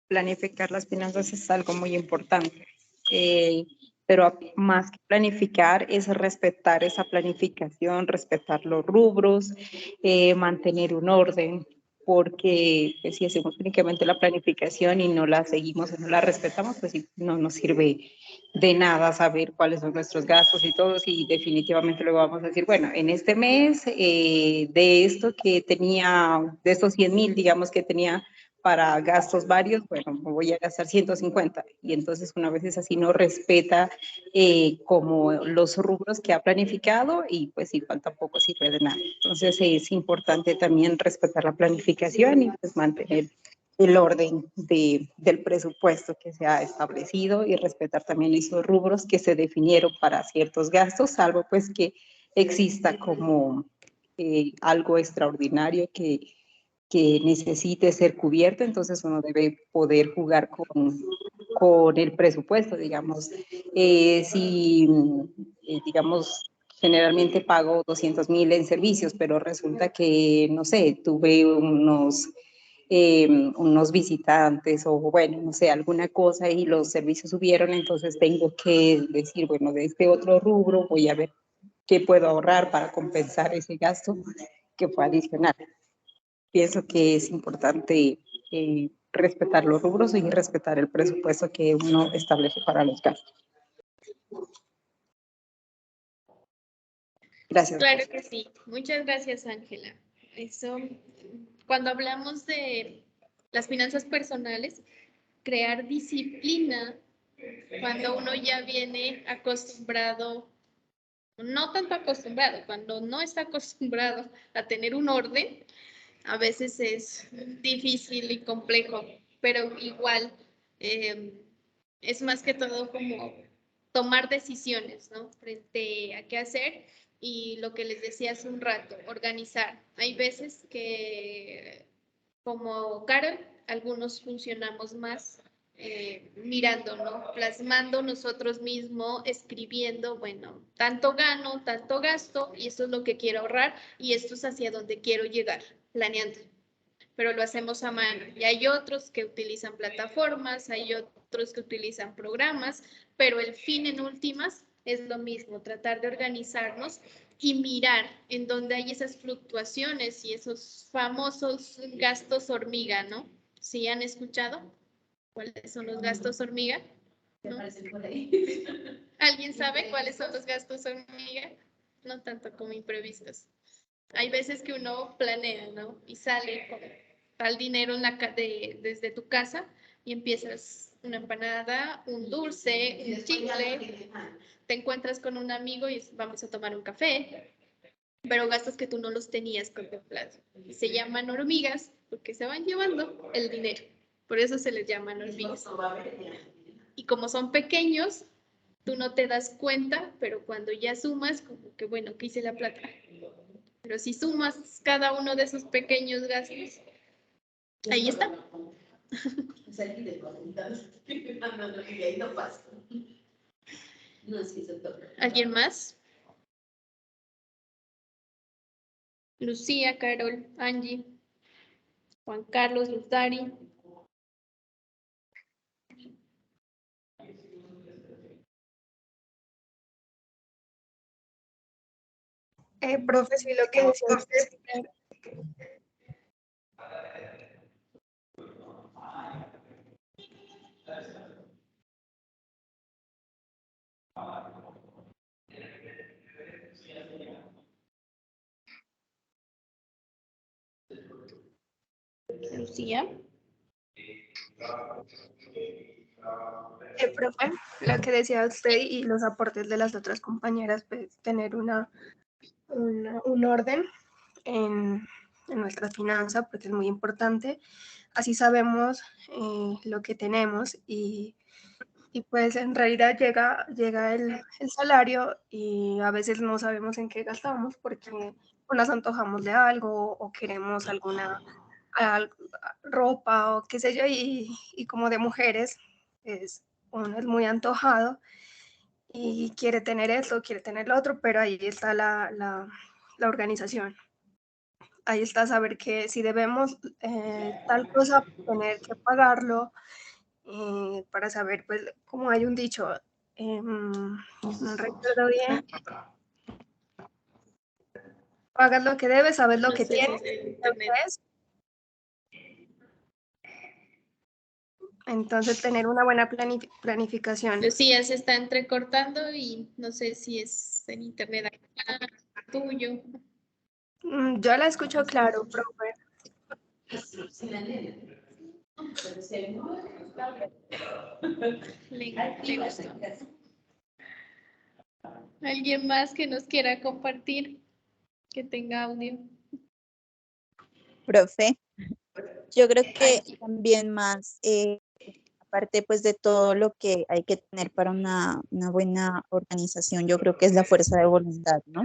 planificar las finanzas es algo muy importante. Pero más que planificar es respetar esa planificación, respetar los rubros, mantener un orden, porque pues, si hacemos únicamente la planificación y no la seguimos o no la respetamos, pues no nos sirve de nada saber cuáles son nuestros gastos y todos, y definitivamente luego vamos a decir, bueno, en este mes de esto que tenía, de estos 100,000, digamos que tenía para gastos varios, bueno, voy a gastar 150. Y entonces una vez es así, no respeta como los rubros que ha planificado y pues igual tampoco sirve de nada. Entonces es importante también respetar la planificación y pues mantener el orden del presupuesto que se ha establecido y respetar también esos rubros que se definieron para ciertos gastos, salvo pues que exista como algo extraordinario que necesite ser cubierto, entonces uno debe poder jugar con el presupuesto, digamos. Si, digamos, generalmente pago 200,000 en servicios, pero resulta que, no sé, tuve unos visitantes o, bueno, no sé, alguna cosa y los servicios subieron, entonces tengo que decir, bueno, de este otro rubro voy a ver qué puedo ahorrar para compensar ese gasto que fue adicional. Pienso que es importante respetar los rubros y respetar el presupuesto que uno establece para los gastos. Gracias. Claro que sí. Muchas gracias, Ángela. Eso, cuando hablamos de las finanzas personales, crear disciplina, cuando uno ya viene acostumbrado, no tanto acostumbrado, cuando no está acostumbrado a tener un orden, a veces es difícil y complejo, pero igual es más que todo como tomar decisiones, ¿no? Frente a qué hacer y lo que les decía hace un rato, organizar. Hay veces que, como Carol, algunos funcionamos más mirando, ¿no? Plasmando nosotros mismos, escribiendo, bueno, tanto gano, tanto gasto, y esto es lo que quiero ahorrar, y esto es hacia donde quiero llegar, planeando. Pero lo hacemos a mano. Y hay otros que utilizan plataformas, hay otros que utilizan programas, pero el fin en últimas es lo mismo, tratar de organizarnos y mirar en dónde hay esas fluctuaciones y esos famosos gastos hormiga, ¿no? ¿Sí han escuchado cuáles son los gastos hormiga? ¿Te ¿No? aparecen por ahí? ¿Alguien sabe cuáles son los gastos hormiga? No tanto como imprevistos. Hay veces que uno planea, ¿no? Y sale con tal dinero en desde tu casa y empiezas una empanada, un dulce, un chicle, te encuentras con un amigo y vamos a tomar un café, pero gastos que tú no los tenías contemplados. Y se llaman hormigas porque se van llevando el dinero. Por eso se les llaman hormigas. Y como son pequeños, tú no te das cuenta, pero cuando ya sumas, como que bueno, ¿qué hice la plata? Pero si sumas cada uno de esos pequeños gastos, ahí está. Salí de comentarios. No, y ahí no pasa. No, sí, se toca. ¿Alguien más? Lucía, Carol, Angie, Juan Carlos, Luzari. Profe, sí, lo que decía usted. Lucía. Profe, lo que decía usted y los aportes de las otras compañeras, pues tener un orden en nuestra finanza, porque es muy importante. Así sabemos lo que tenemos y pues en realidad llega el salario y a veces no sabemos en qué gastamos porque o nos antojamos de algo o queremos alguna ropa o qué sé yo, y como de mujeres, uno es muy antojado y quiere tener esto, quiere tener lo otro, pero ahí está la organización. Ahí está saber que si debemos tal cosa, tener que pagarlo, para saber, pues, como hay un dicho, no recuerdo bien, pagas lo que debes, sabes lo No que sé si tienes, es el lo que internet. es. Entonces, tener una buena planificación. Lucía se está entrecortando y no sé si es el internet acá, tuyo. Yo la escucho claro, profe. Sí, la nena. Pero se mueve. Le gustó. ¿Alguien más que nos quiera compartir? Que tenga audio. Profe, yo creo que también más, aparte pues de todo lo que hay que tener para una buena organización, yo creo que es la fuerza de voluntad, ¿no?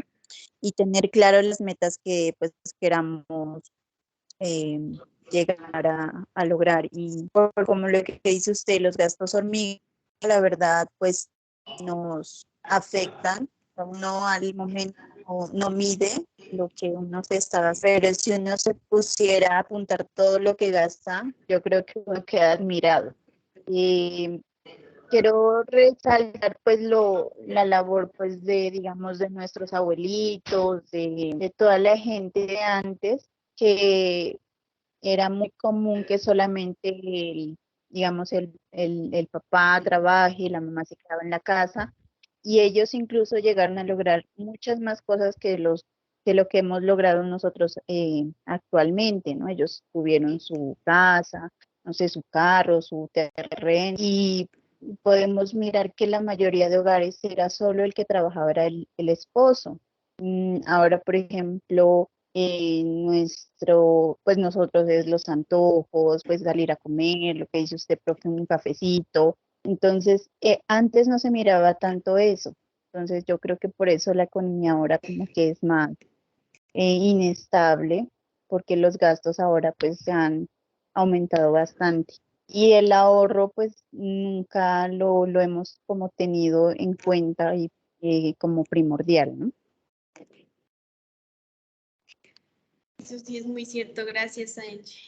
Y tener claro las metas que pues queramos eh, llegar a lograr. Y como lo que dice usted, los gastos hormiga, la verdad, pues nos afectan. Uno al momento no mide lo que uno se está haciendo, pero si uno se pusiera a apuntar todo lo que gasta, yo creo que uno queda admirado. Y quiero resaltar pues la labor pues de, digamos, de nuestros abuelitos, de toda la gente de antes, que era muy común que solamente digamos, el papá trabaje, la mamá se quedaba en la casa, y ellos incluso llegaron a lograr muchas más cosas que lo que hemos logrado nosotros actualmente, ¿no? Ellos tuvieron su casa, no sé, su carro, su terreno, y podemos mirar que la mayoría de hogares era solo el que trabajaba, era el esposo. Ahora, por ejemplo, pues nosotros es los antojos, pues salir a comer, lo que dice usted, profe, un cafecito. Entonces, antes no se miraba tanto eso. Entonces, yo creo que por eso la economía ahora como que es más inestable, porque los gastos ahora pues se han aumentado bastante. Y el ahorro pues nunca lo hemos como tenido en cuenta y como primordial, ¿no? Eso sí es muy cierto, gracias, Angie.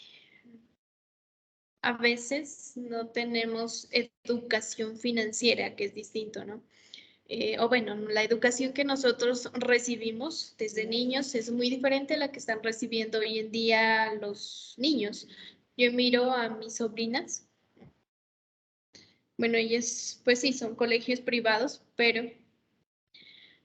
A veces no tenemos educación financiera, que es distinto, ¿no? o bueno, la educación que nosotros recibimos desde niños es muy diferente a la que están recibiendo hoy en día los niños. Yo miro a mis sobrinas, bueno, ellas pues sí, son colegios privados, pero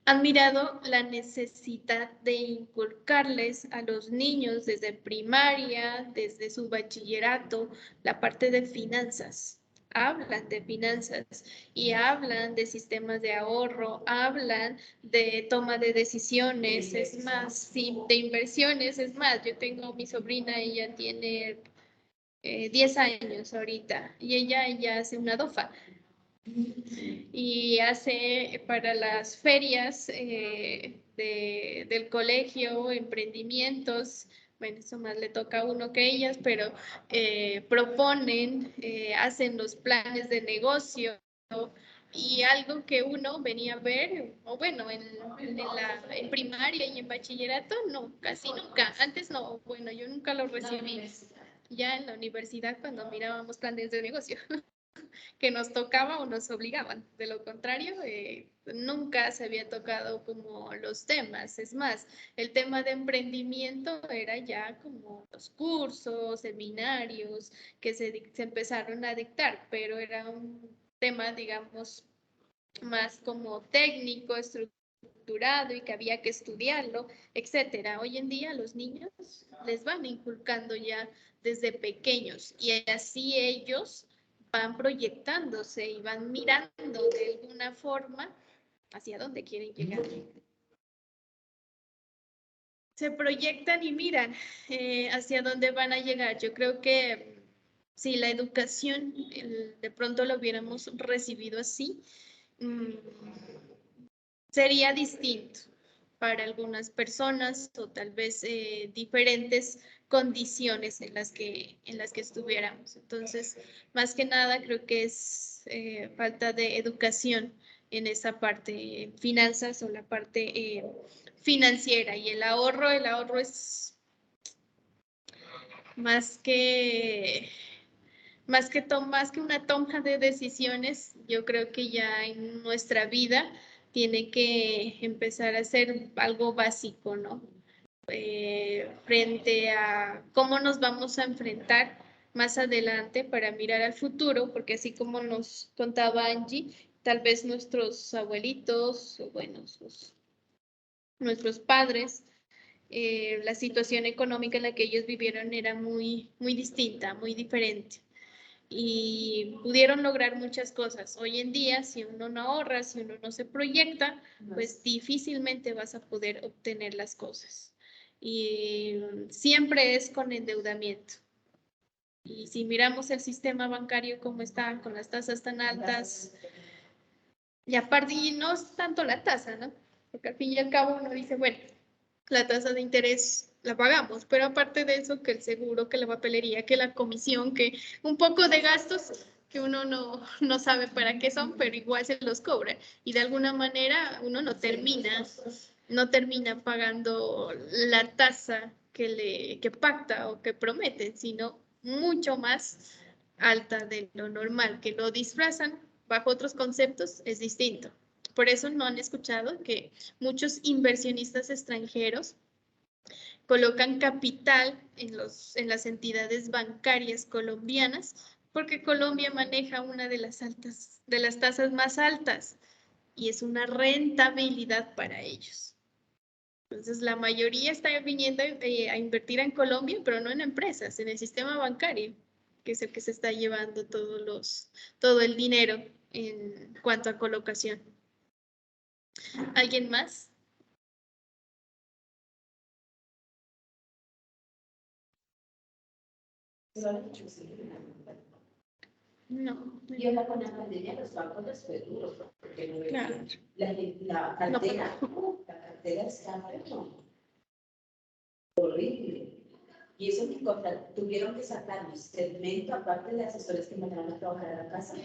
han mirado la necesidad de inculcarles a los niños desde primaria, desde su bachillerato, la parte de finanzas. Hablan de finanzas y hablan de sistemas de ahorro, hablan de toma de decisiones, es más, sí, de inversiones, es más, yo tengo mi sobrina, ella tiene 10 años ahorita y ella hace una DOFA y hace para las ferias del colegio, emprendimientos, bueno, eso más le toca a uno que ellas, pero proponen, hacen los planes de negocio y algo que uno venía a ver, o bueno, en primaria y en bachillerato, no, casi nunca, antes no, bueno, yo nunca lo recibí, ya en la universidad cuando mirábamos planes de negocio que nos tocaba o nos obligaban. De lo contrario, nunca se había tocado como los temas. Es más, el tema de emprendimiento era ya como los cursos, seminarios que se empezaron a dictar, pero era un tema, digamos, más como técnico, estructurado y que había que estudiarlo, etcétera. Hoy en día los niños les van inculcando ya desde pequeños y así ellos van proyectándose y van mirando de alguna forma hacia dónde quieren llegar. Se proyectan y miran hacia dónde van a llegar. Yo creo que si la educación de pronto lo hubiéramos recibido así, sería distinto para algunas personas o tal vez diferentes condiciones en las que estuviéramos. Entonces, más que nada, creo que es falta de educación en esa parte finanzas o la parte financiera y el ahorro es más que más que una toma de decisiones, yo creo que ya en nuestra vida tiene que empezar a ser algo básico, ¿no? Frente a cómo nos vamos a enfrentar más adelante para mirar al futuro, porque así como nos contaba Angie, tal vez nuestros abuelitos, o bueno, nuestros padres, la situación económica en la que ellos vivieron era muy, muy distinta, muy diferente y pudieron lograr muchas cosas. Hoy en día, si uno no ahorra, si uno no se proyecta, pues difícilmente vas a poder obtener las cosas. Y siempre es con endeudamiento. Y si miramos el sistema bancario como está, con las tasas tan altas, y aparte, y no es tanto la tasa, ¿no? Porque al fin y al cabo uno dice, bueno, la tasa de interés la pagamos, pero aparte de eso, que el seguro, que la papelería, que la comisión, que un poco de gastos que uno no sabe para qué son, pero igual se los cobra. Y de alguna manera uno no termina pagando la tasa que pacta o que promete, sino mucho más alta de lo normal, que lo disfrazan bajo otros conceptos, es distinto. Por eso no han escuchado que muchos inversionistas extranjeros colocan capital en las entidades bancarias colombianas porque Colombia maneja una de las tasas más altas y es una rentabilidad para ellos. Entonces, la mayoría está viniendo a invertir en Colombia, pero no en empresas, en el sistema bancario, que es el que se está llevando todo el dinero en cuanto a colocación. ¿Alguien más? No. Y ahora con la pandemia los bancos les fue duro, porque no Claro. la cartera está horrible. Y eso que tuvieron que sacar un segmento, aparte de asesores que mandaron a trabajar a la casa,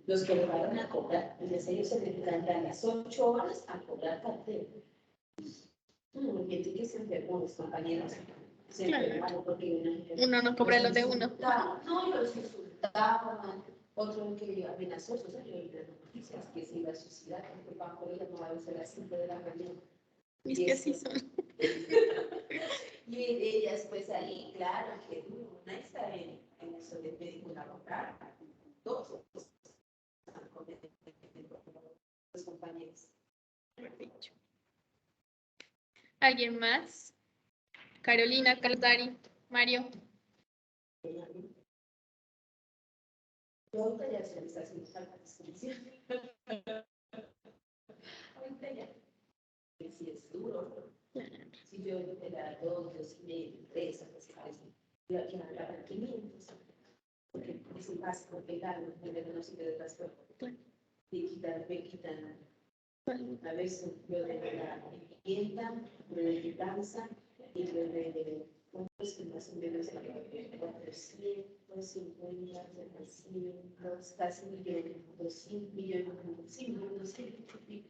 los que llevaron a cobrar. Entonces ellos se dedican a las 8 horas a cobrar cartera. Gente que se enfermó, los compañeros se enfermaron porque uno no cobra lo de uno. No, y los insultaban. Otro que amenazó, o sea, yo vi las noticias que se iba a suicidar porque el banco le llamaba a las 5 de la mañana. Es que así son. Y ellas, pues ahí, claro, que una está en eso de médico laboral, dos están con los compañeros. Perfecto. ¿Alguien más? Carolina, Caldari, Mario. Ahorita ya se les hace una descripción. Ahorita ya. Si es duro, si yo era 2, 2,5, 3, a veces yo aquí hablaba 500, porque es un básico pegar en los sitios de transporte. Me quitan. A veces yo de la vivienda, de la quitanza y de más o menos 450, 700, casi 1.200.000, sí, 1.200.000.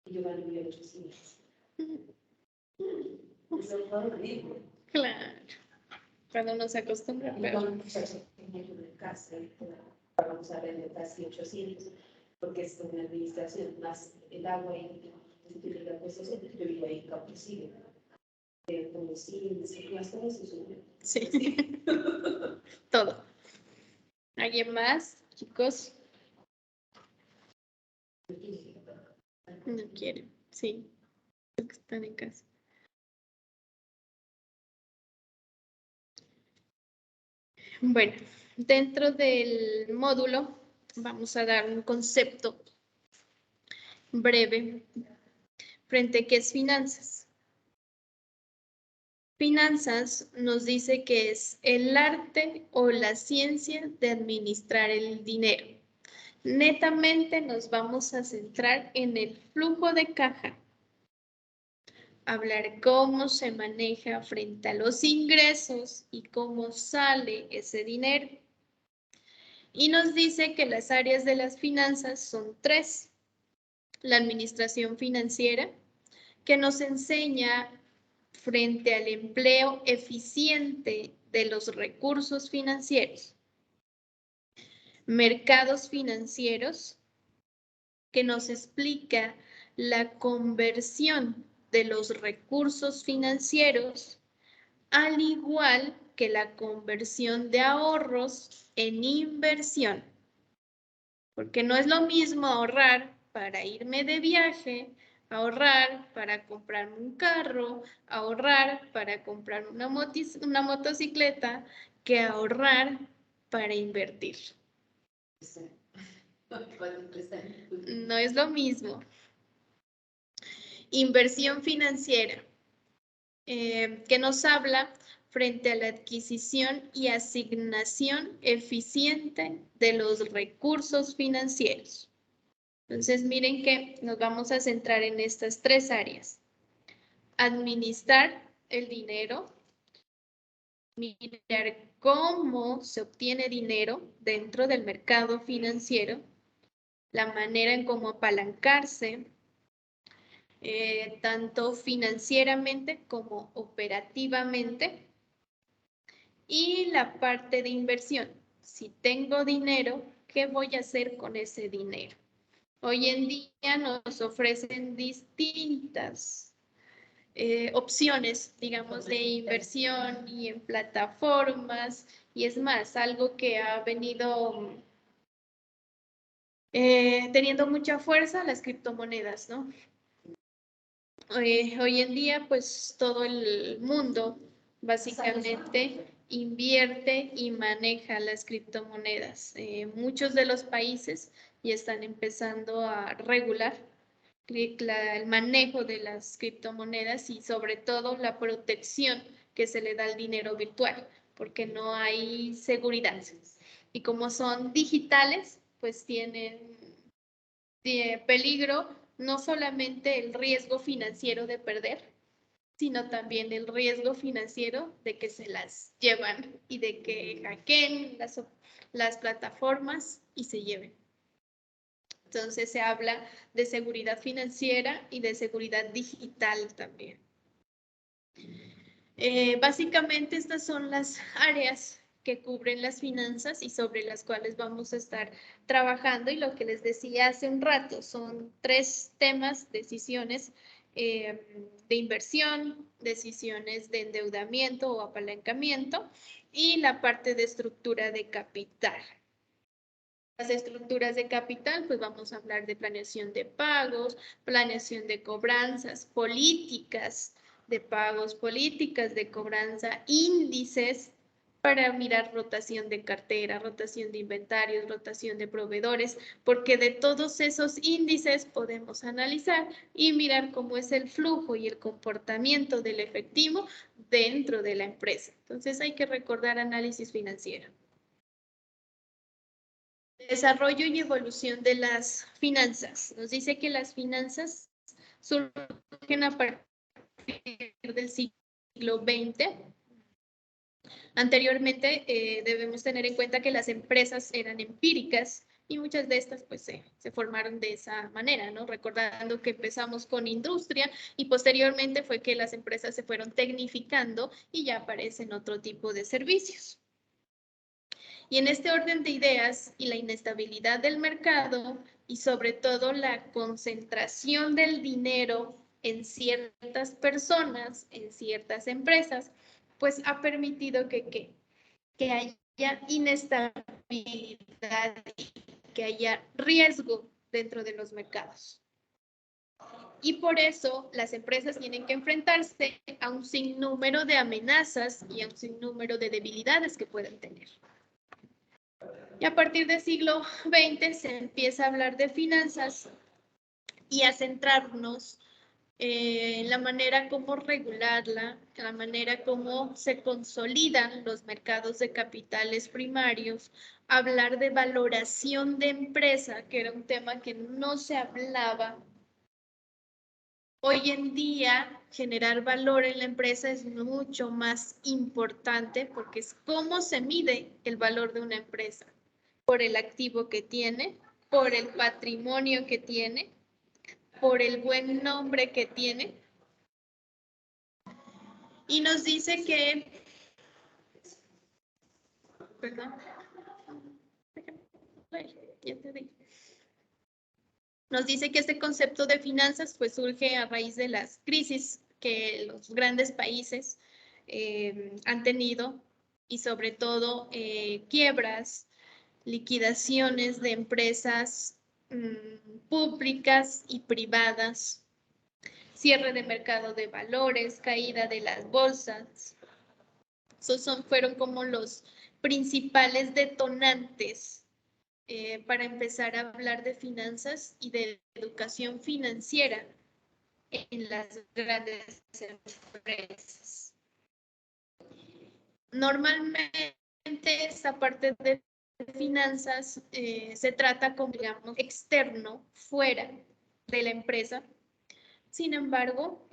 Y yo gano 1.800.000. Eso es horrible. Claro. Cuando uno se acostumbra, Y pero... cuando en casa, vamos a vender casi 800, porque es una administración más el agua y la concesión, yo vivo ahí en Campo Sigue. Como si las cosas suben. Sí. Todo. ¿Alguien más, chicos? No quieren. Sí. Porque están en casa. Bueno, dentro del módulo vamos a dar un concepto breve frente a qué es finanzas. Finanzas nos dice que es el arte o la ciencia de administrar el dinero. Netamente nos vamos a centrar en el flujo de caja. Hablar cómo se maneja frente a los ingresos y cómo sale ese dinero. Y nos dice que las áreas de las finanzas son 3. La administración financiera, que nos enseña frente al empleo eficiente de los recursos financieros. Mercados financieros, que nos explica la conversión de los recursos financieros, al igual que la conversión de ahorros en inversión. Porque no es lo mismo ahorrar para irme de viaje, ahorrar para comprarme un carro, ahorrar para comprarme una motocicleta, que ahorrar para invertir. No es lo mismo. Inversión financiera, que nos habla frente a la adquisición y asignación eficiente de los recursos financieros. Entonces, miren que nos vamos a centrar en estas 3 áreas. Administrar el dinero, mirar cómo se obtiene dinero dentro del mercado financiero, la manera en cómo apalancarse, tanto financieramente como operativamente, y la parte de inversión. Si tengo dinero, ¿qué voy a hacer con ese dinero? Hoy en día nos ofrecen distintas opciones, digamos, de inversión y en plataformas, y es más, algo que ha venido teniendo mucha fuerza, las criptomonedas, ¿no? Hoy en día, pues todo el mundo básicamente invierte y maneja las criptomonedas. Muchos de los países ya están empezando a regular el manejo de las criptomonedas y sobre todo la protección que se le da al dinero virtual, porque no hay seguridad. Y como son digitales, pues tienen peligro no solamente el riesgo financiero de perder, sino también el riesgo financiero de que se las llevan y de que hackeen las plataformas y se lleven. Entonces se habla de seguridad financiera y de seguridad digital también. Básicamente estas son las áreas que cubren las finanzas y sobre las cuales vamos a estar trabajando. Y lo que les decía hace un rato, son 3 temas: decisiones de inversión, decisiones de endeudamiento o apalancamiento y la parte de estructura de capital. Las estructuras de capital, pues vamos a hablar de planeación de pagos, planeación de cobranzas, políticas de pagos, políticas de cobranza, índices para mirar rotación de cartera, rotación de inventarios, rotación de proveedores, porque de todos esos índices podemos analizar y mirar cómo es el flujo y el comportamiento del efectivo dentro de la empresa. Entonces hay que recordar análisis financiero. Desarrollo y evolución de las finanzas. Nos dice que las finanzas surgen a partir del siglo XX. Anteriormente debemos tener en cuenta que las empresas eran empíricas y muchas de estas pues se formaron de esa manera, ¿no? Recordando que empezamos con industria y posteriormente fue que las empresas se fueron tecnificando y ya aparecen otro tipo de servicios. Y en este orden de ideas y la inestabilidad del mercado y sobre todo la concentración del dinero en ciertas personas, en ciertas empresas, pues ha permitido que haya inestabilidad y que haya riesgo dentro de los mercados. Y por eso las empresas tienen que enfrentarse a un sinnúmero de amenazas y a un sinnúmero de debilidades que pueden tener. Y a partir del siglo XX se empieza a hablar de finanzas y a centrarnos en la manera como regularla, en la manera como se consolidan los mercados de capitales primarios, hablar de valoración de empresa, que era un tema que no se hablaba. Hoy en día, generar valor en la empresa es mucho más importante porque es cómo se mide el valor de una empresa. Por el activo que tiene, por el patrimonio que tiene, por el buen nombre que tiene. Y nos dice que, perdón, ya te digo. Nos dice que este concepto de finanzas pues surge a raíz de las crisis que los grandes países han tenido y sobre todo quiebras, liquidaciones de empresas públicas y privadas, cierre de mercado de valores, caída de las bolsas. Esos fueron como los principales detonantes para empezar a hablar de finanzas y de educación financiera en las grandes empresas. Normalmente esta parte de finanzas se trata como, digamos, externo, fuera de la empresa. Sin embargo,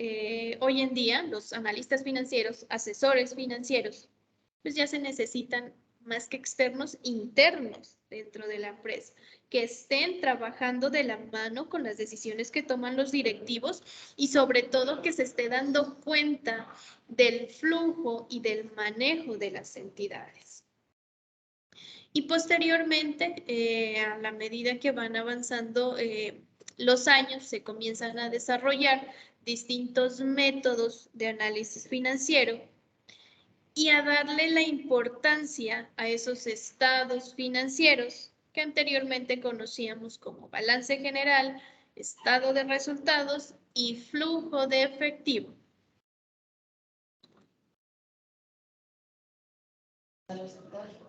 hoy en día los analistas financieros, asesores financieros, pues ya se necesitan más que externos, internos dentro de la empresa, que estén trabajando de la mano con las decisiones que toman los directivos y sobre todo que se esté dando cuenta del flujo y del manejo de las entidades. Y posteriormente, a la medida que van avanzando los años, se comienzan a desarrollar distintos métodos de análisis financiero y a darle la importancia a esos estados financieros que anteriormente conocíamos como balance general, estado de resultados y flujo de efectivo.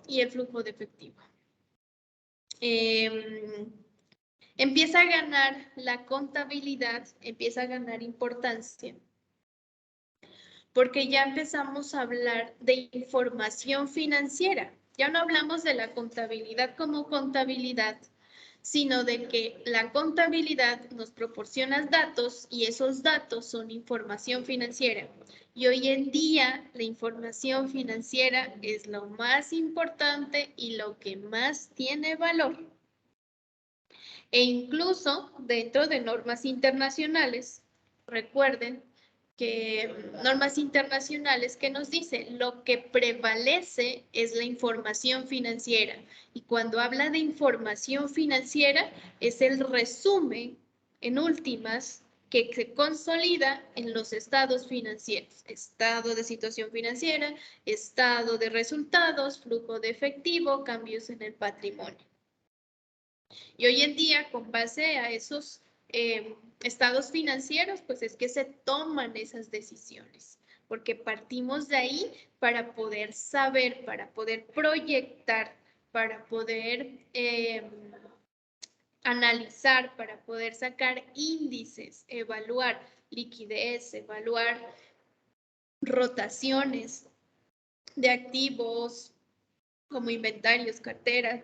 Y el flujo de efectivo. Empieza a ganar la contabilidad, empieza a ganar importancia, porque ya empezamos a hablar de información financiera. Ya no hablamos de la contabilidad como contabilidad, sino de que la contabilidad nos proporciona datos y esos datos son información financiera. Y hoy en día la información financiera es lo más importante y lo que más tiene valor. E incluso dentro de normas internacionales, recuerden normas internacionales que nos dice lo que prevalece es la información financiera. Y cuando habla de información financiera es el resumen en últimas que se consolida en los estados financieros. Estado de situación financiera, estado de resultados, flujo de efectivo, cambios en el patrimonio. Y hoy en día, con base a esos estados financieros, pues es que se toman esas decisiones, porque partimos de ahí para poder saber, para poder proyectar, para poder analizar, para poder sacar índices, evaluar liquidez, evaluar rotaciones de activos como inventarios, carteras,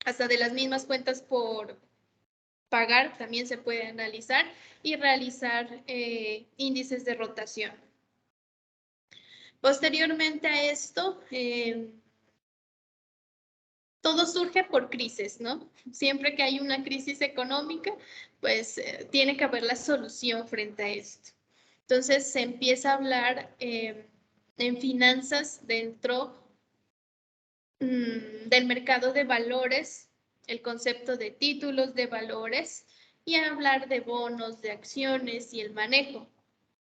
hasta de las mismas cuentas por pagar también se puede analizar y realizar índices de rotación. Posteriormente a esto, todo surge por crisis, ¿no? Siempre que hay una crisis económica, pues tiene que haber la solución frente a esto. Entonces se empieza a hablar en finanzas dentro del mercado de valores, el concepto de títulos de valores y a hablar de bonos, de acciones y el manejo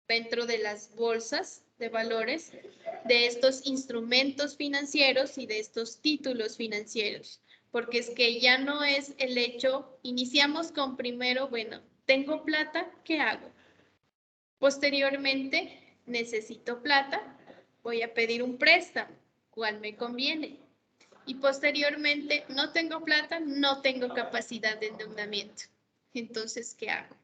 dentro de las bolsas de valores, de estos instrumentos financieros y de estos títulos financieros, porque es que ya no es el hecho, iniciamos con primero, bueno, tengo plata, ¿qué hago? Posteriormente, necesito plata, voy a pedir un préstamo, ¿cuál me conviene? Y posteriormente, no tengo plata, no tengo capacidad de endeudamiento. Entonces, ¿qué hago?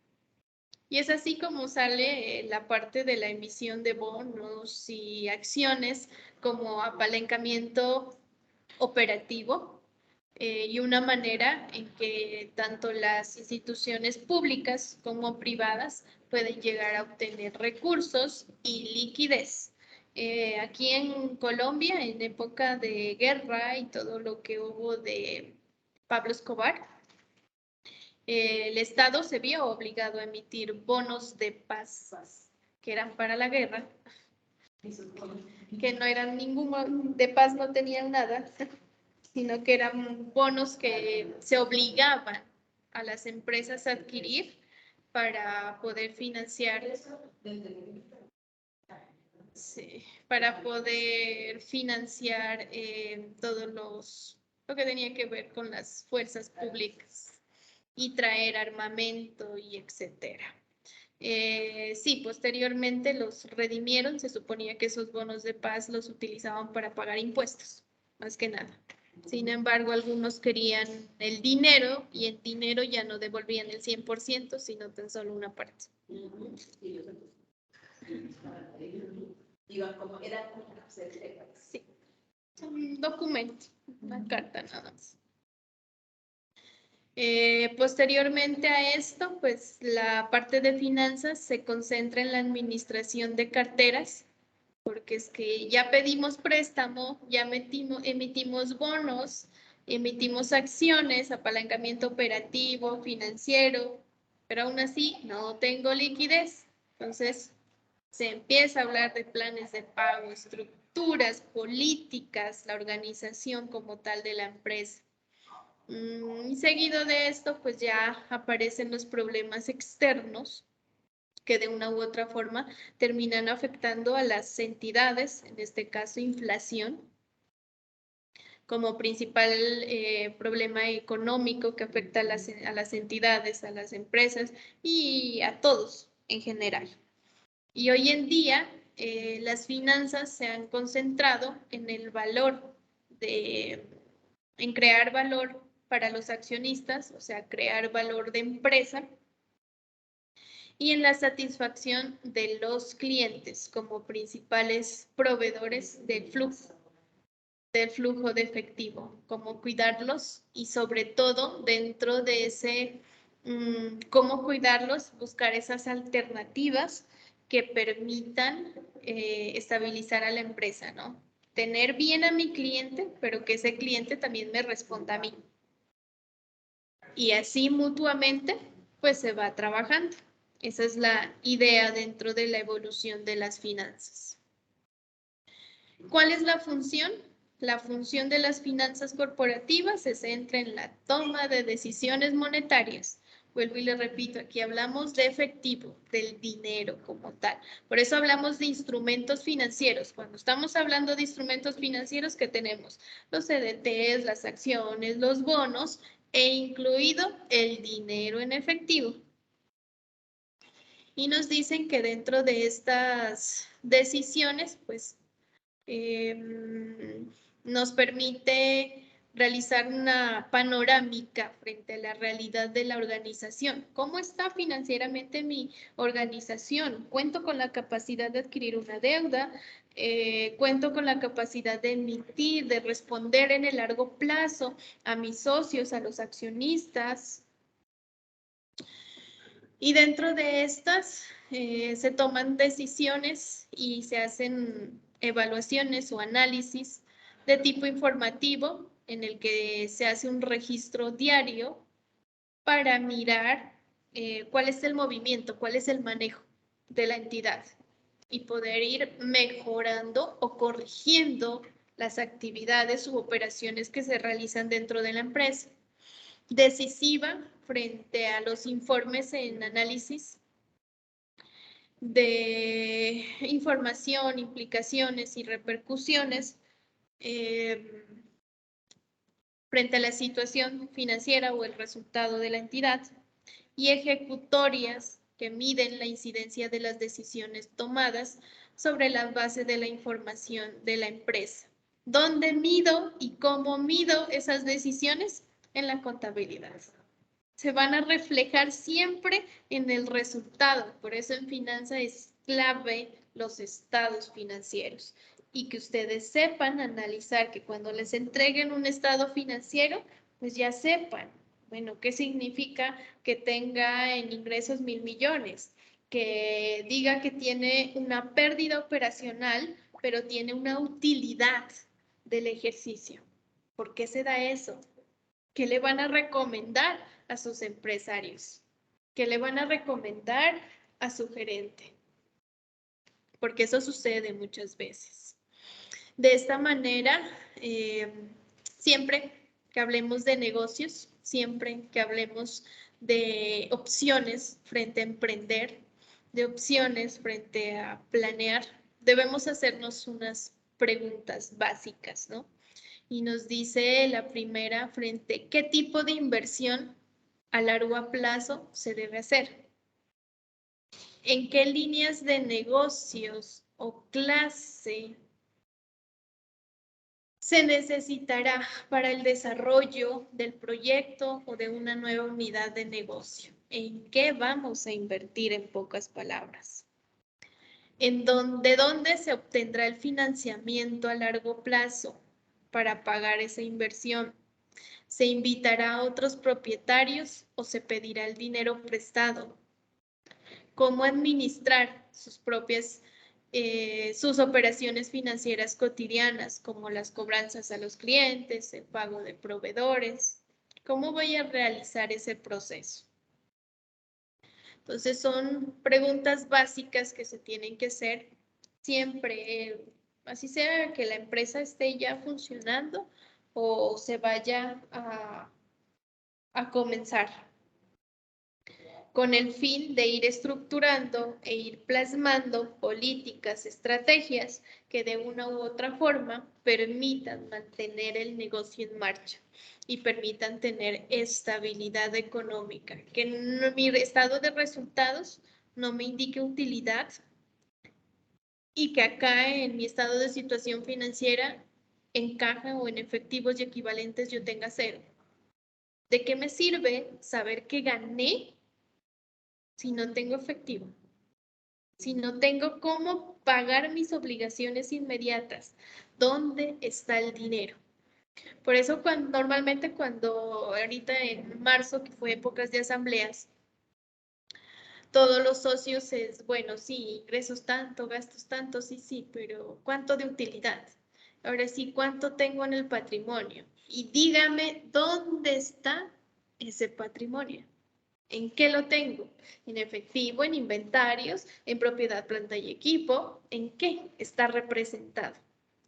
Y es así como sale la parte de la emisión de bonos y acciones como apalancamiento operativo y una manera en que tanto las instituciones públicas como privadas pueden llegar a obtener recursos y liquidez. Aquí en Colombia, en época de guerra y todo lo que hubo de Pablo Escobar, el Estado se vio obligado a emitir bonos de paz que eran para la guerra, que no eran ningún, de paz no tenían nada, sino que eran bonos que se obligaban a las empresas a adquirir para poder financiar, sí, para poder financiar todos lo que tenía que ver con las fuerzas públicas y traer armamento y etcétera. Sí, posteriormente los redimieron, se suponía que esos bonos de paz los utilizaban para pagar impuestos, más que nada. Sin embargo, algunos querían el dinero y el dinero ya no devolvían el 100%, sino tan solo una parte. Sí, un documento, una carta nada más. Posteriormente a esto, pues la parte de finanzas se concentra en la administración de carteras, porque es que ya pedimos préstamo, ya emitimos bonos, emitimos acciones, apalancamiento operativo, financiero, pero aún así no tengo liquidez. Entonces se empieza a hablar de planes de pago, estructuras, políticas, la organización como tal de la empresa. Y seguido de esto, pues ya aparecen los problemas externos que de una u otra forma terminan afectando a las entidades, en este caso inflación, como principal problema económico que afecta a las entidades, a las empresas y a todos en general. Y hoy en día las finanzas se han concentrado en el valor en crear valor para los accionistas, o sea, crear valor de empresa, y en la satisfacción de los clientes como principales proveedores del flujo de efectivo, cómo cuidarlos y sobre todo dentro de ese cómo cuidarlos, buscar esas alternativas que permitan estabilizar a la empresa, ¿no? Tener bien a mi cliente, pero que ese cliente también me responda a mí. Y así mutuamente, pues se va trabajando. Esa es la idea dentro de la evolución de las finanzas. ¿Cuál es la función? La función de las finanzas corporativas se centra en la toma de decisiones monetarias. Vuelvo y le repito, aquí hablamos de efectivo, del dinero como tal. Por eso hablamos de instrumentos financieros. Cuando estamos hablando de instrumentos financieros, ¿qué tenemos? Los CDTs, las acciones, los bonos e incluido el dinero en efectivo. Y nos dicen que dentro de estas decisiones, pues, nos permite realizar una panorámica frente a la realidad de la organización. ¿Cómo está financieramente mi organización? ¿Cuento con la capacidad de adquirir una deuda? ¿Cuento con la capacidad de emitir, de responder en el largo plazo a mis socios, a los accionistas? Y dentro de estas se toman decisiones y se hacen evaluaciones o análisis de tipo informativo en el que se hace un registro diario para mirar cuál es el movimiento, cuál es el manejo de la entidad y poder ir mejorando o corrigiendo las actividades u operaciones que se realizan dentro de la empresa. Decisiva frente a los informes en análisis de información, implicaciones y repercusiones frente a la situación financiera o el resultado de la entidad, y ejecutorias que miden la incidencia de las decisiones tomadas sobre la base de la información de la empresa. ¿Dónde mido y cómo mido esas decisiones? En la contabilidad. Se van a reflejar siempre en el resultado. Por eso en finanzas es clave los estados financieros y que ustedes sepan analizar, que cuando les entreguen un estado financiero, pues ya sepan, bueno, qué significa que tenga en ingresos 1.000 millones, que diga que tiene una pérdida operacional, pero tiene una utilidad del ejercicio. ¿Por qué se da eso? ¿Qué le van a recomendar a sus empresarios? ¿Qué le van a recomendar a su gerente? Porque eso sucede muchas veces. De esta manera, siempre que hablemos de negocios, siempre que hablemos de opciones frente a emprender, de opciones frente a planear, debemos hacernos unas preguntas básicas, ¿no? Y nos dice la primera frente, ¿qué tipo de inversión a largo plazo se debe hacer? ¿En qué líneas de negocios o clase se necesitará para el desarrollo del proyecto o de una nueva unidad de negocio? ¿En qué vamos a invertir, en pocas palabras? ¿De dónde se obtendrá el financiamiento a largo plazo para pagar esa inversión? ¿Se invitará a otros propietarios o se pedirá el dinero prestado? ¿Cómo administrar sus operaciones financieras cotidianas, como las cobranzas a los clientes, el pago de proveedores? ¿Cómo voy a realizar ese proceso? Entonces son preguntas básicas que se tienen que hacer siempre, así sea que la empresa esté ya funcionando o se vaya a comenzar, con el fin de ir estructurando e ir plasmando políticas, estrategias que de una u otra forma permitan mantener el negocio en marcha y permitan tener estabilidad económica, que mi estado de resultados no me indique utilidad y que acá en mi estado de situación financiera en caja o en efectivos y equivalentes yo tenga cero. ¿De qué me sirve saber que gané si no tengo efectivo? Si no tengo cómo pagar mis obligaciones inmediatas, ¿dónde está el dinero? Por eso normalmente cuando ahorita en marzo, que fue épocas de asambleas, todos los socios es, bueno, sí, ingresos tanto, gastos tanto, sí, pero ¿cuánto de utilidad? Ahora sí, ¿cuánto tengo en el patrimonio? Y dígame, ¿dónde está ese patrimonio? ¿En qué lo tengo? En efectivo, en inventarios, en propiedad, planta y equipo. ¿En qué está representado?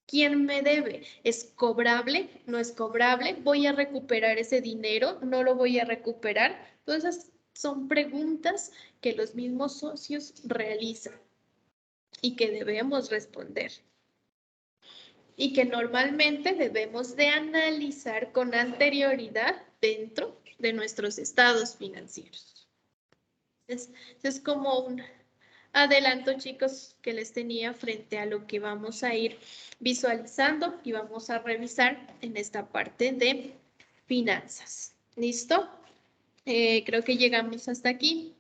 ¿Quién me debe? ¿Es cobrable? ¿No es cobrable? ¿Voy a recuperar ese dinero? ¿No lo voy a recuperar? Todas esas son preguntas que los mismos socios realizan y que debemos responder. Y que normalmente debemos de analizar con anterioridad dentro de nuestros estados financieros. Es como un adelanto, chicos, que les tenía frente a lo que vamos a ir visualizando y vamos a revisar en esta parte de finanzas. ¿Listo? Creo que llegamos hasta aquí.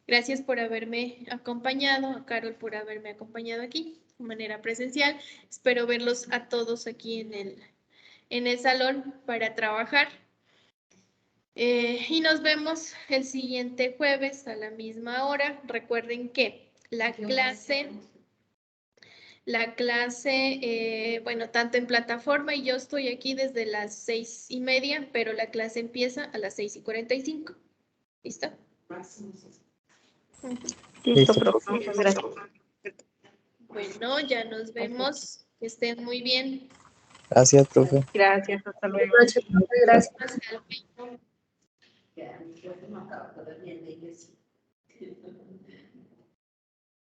Gracias por haberme acompañado, a Carol por haberme acompañado aquí de manera presencial. Espero verlos a todos aquí en el salón para trabajar. Y nos vemos el siguiente jueves a la misma hora. Recuerden que la clase, bueno, tanto en plataforma y yo estoy aquí desde las 6:30, pero la clase empieza a las 6:45. ¿Listo? Listo, Listo, profe. Muchas gracias. Bueno, ya nos vemos. Que estén muy bien. Gracias, profe. Gracias, hasta luego. Buenas noches, profe, gracias. Hasta luego. Que a mi profe me acaba de ver bien de iglesia.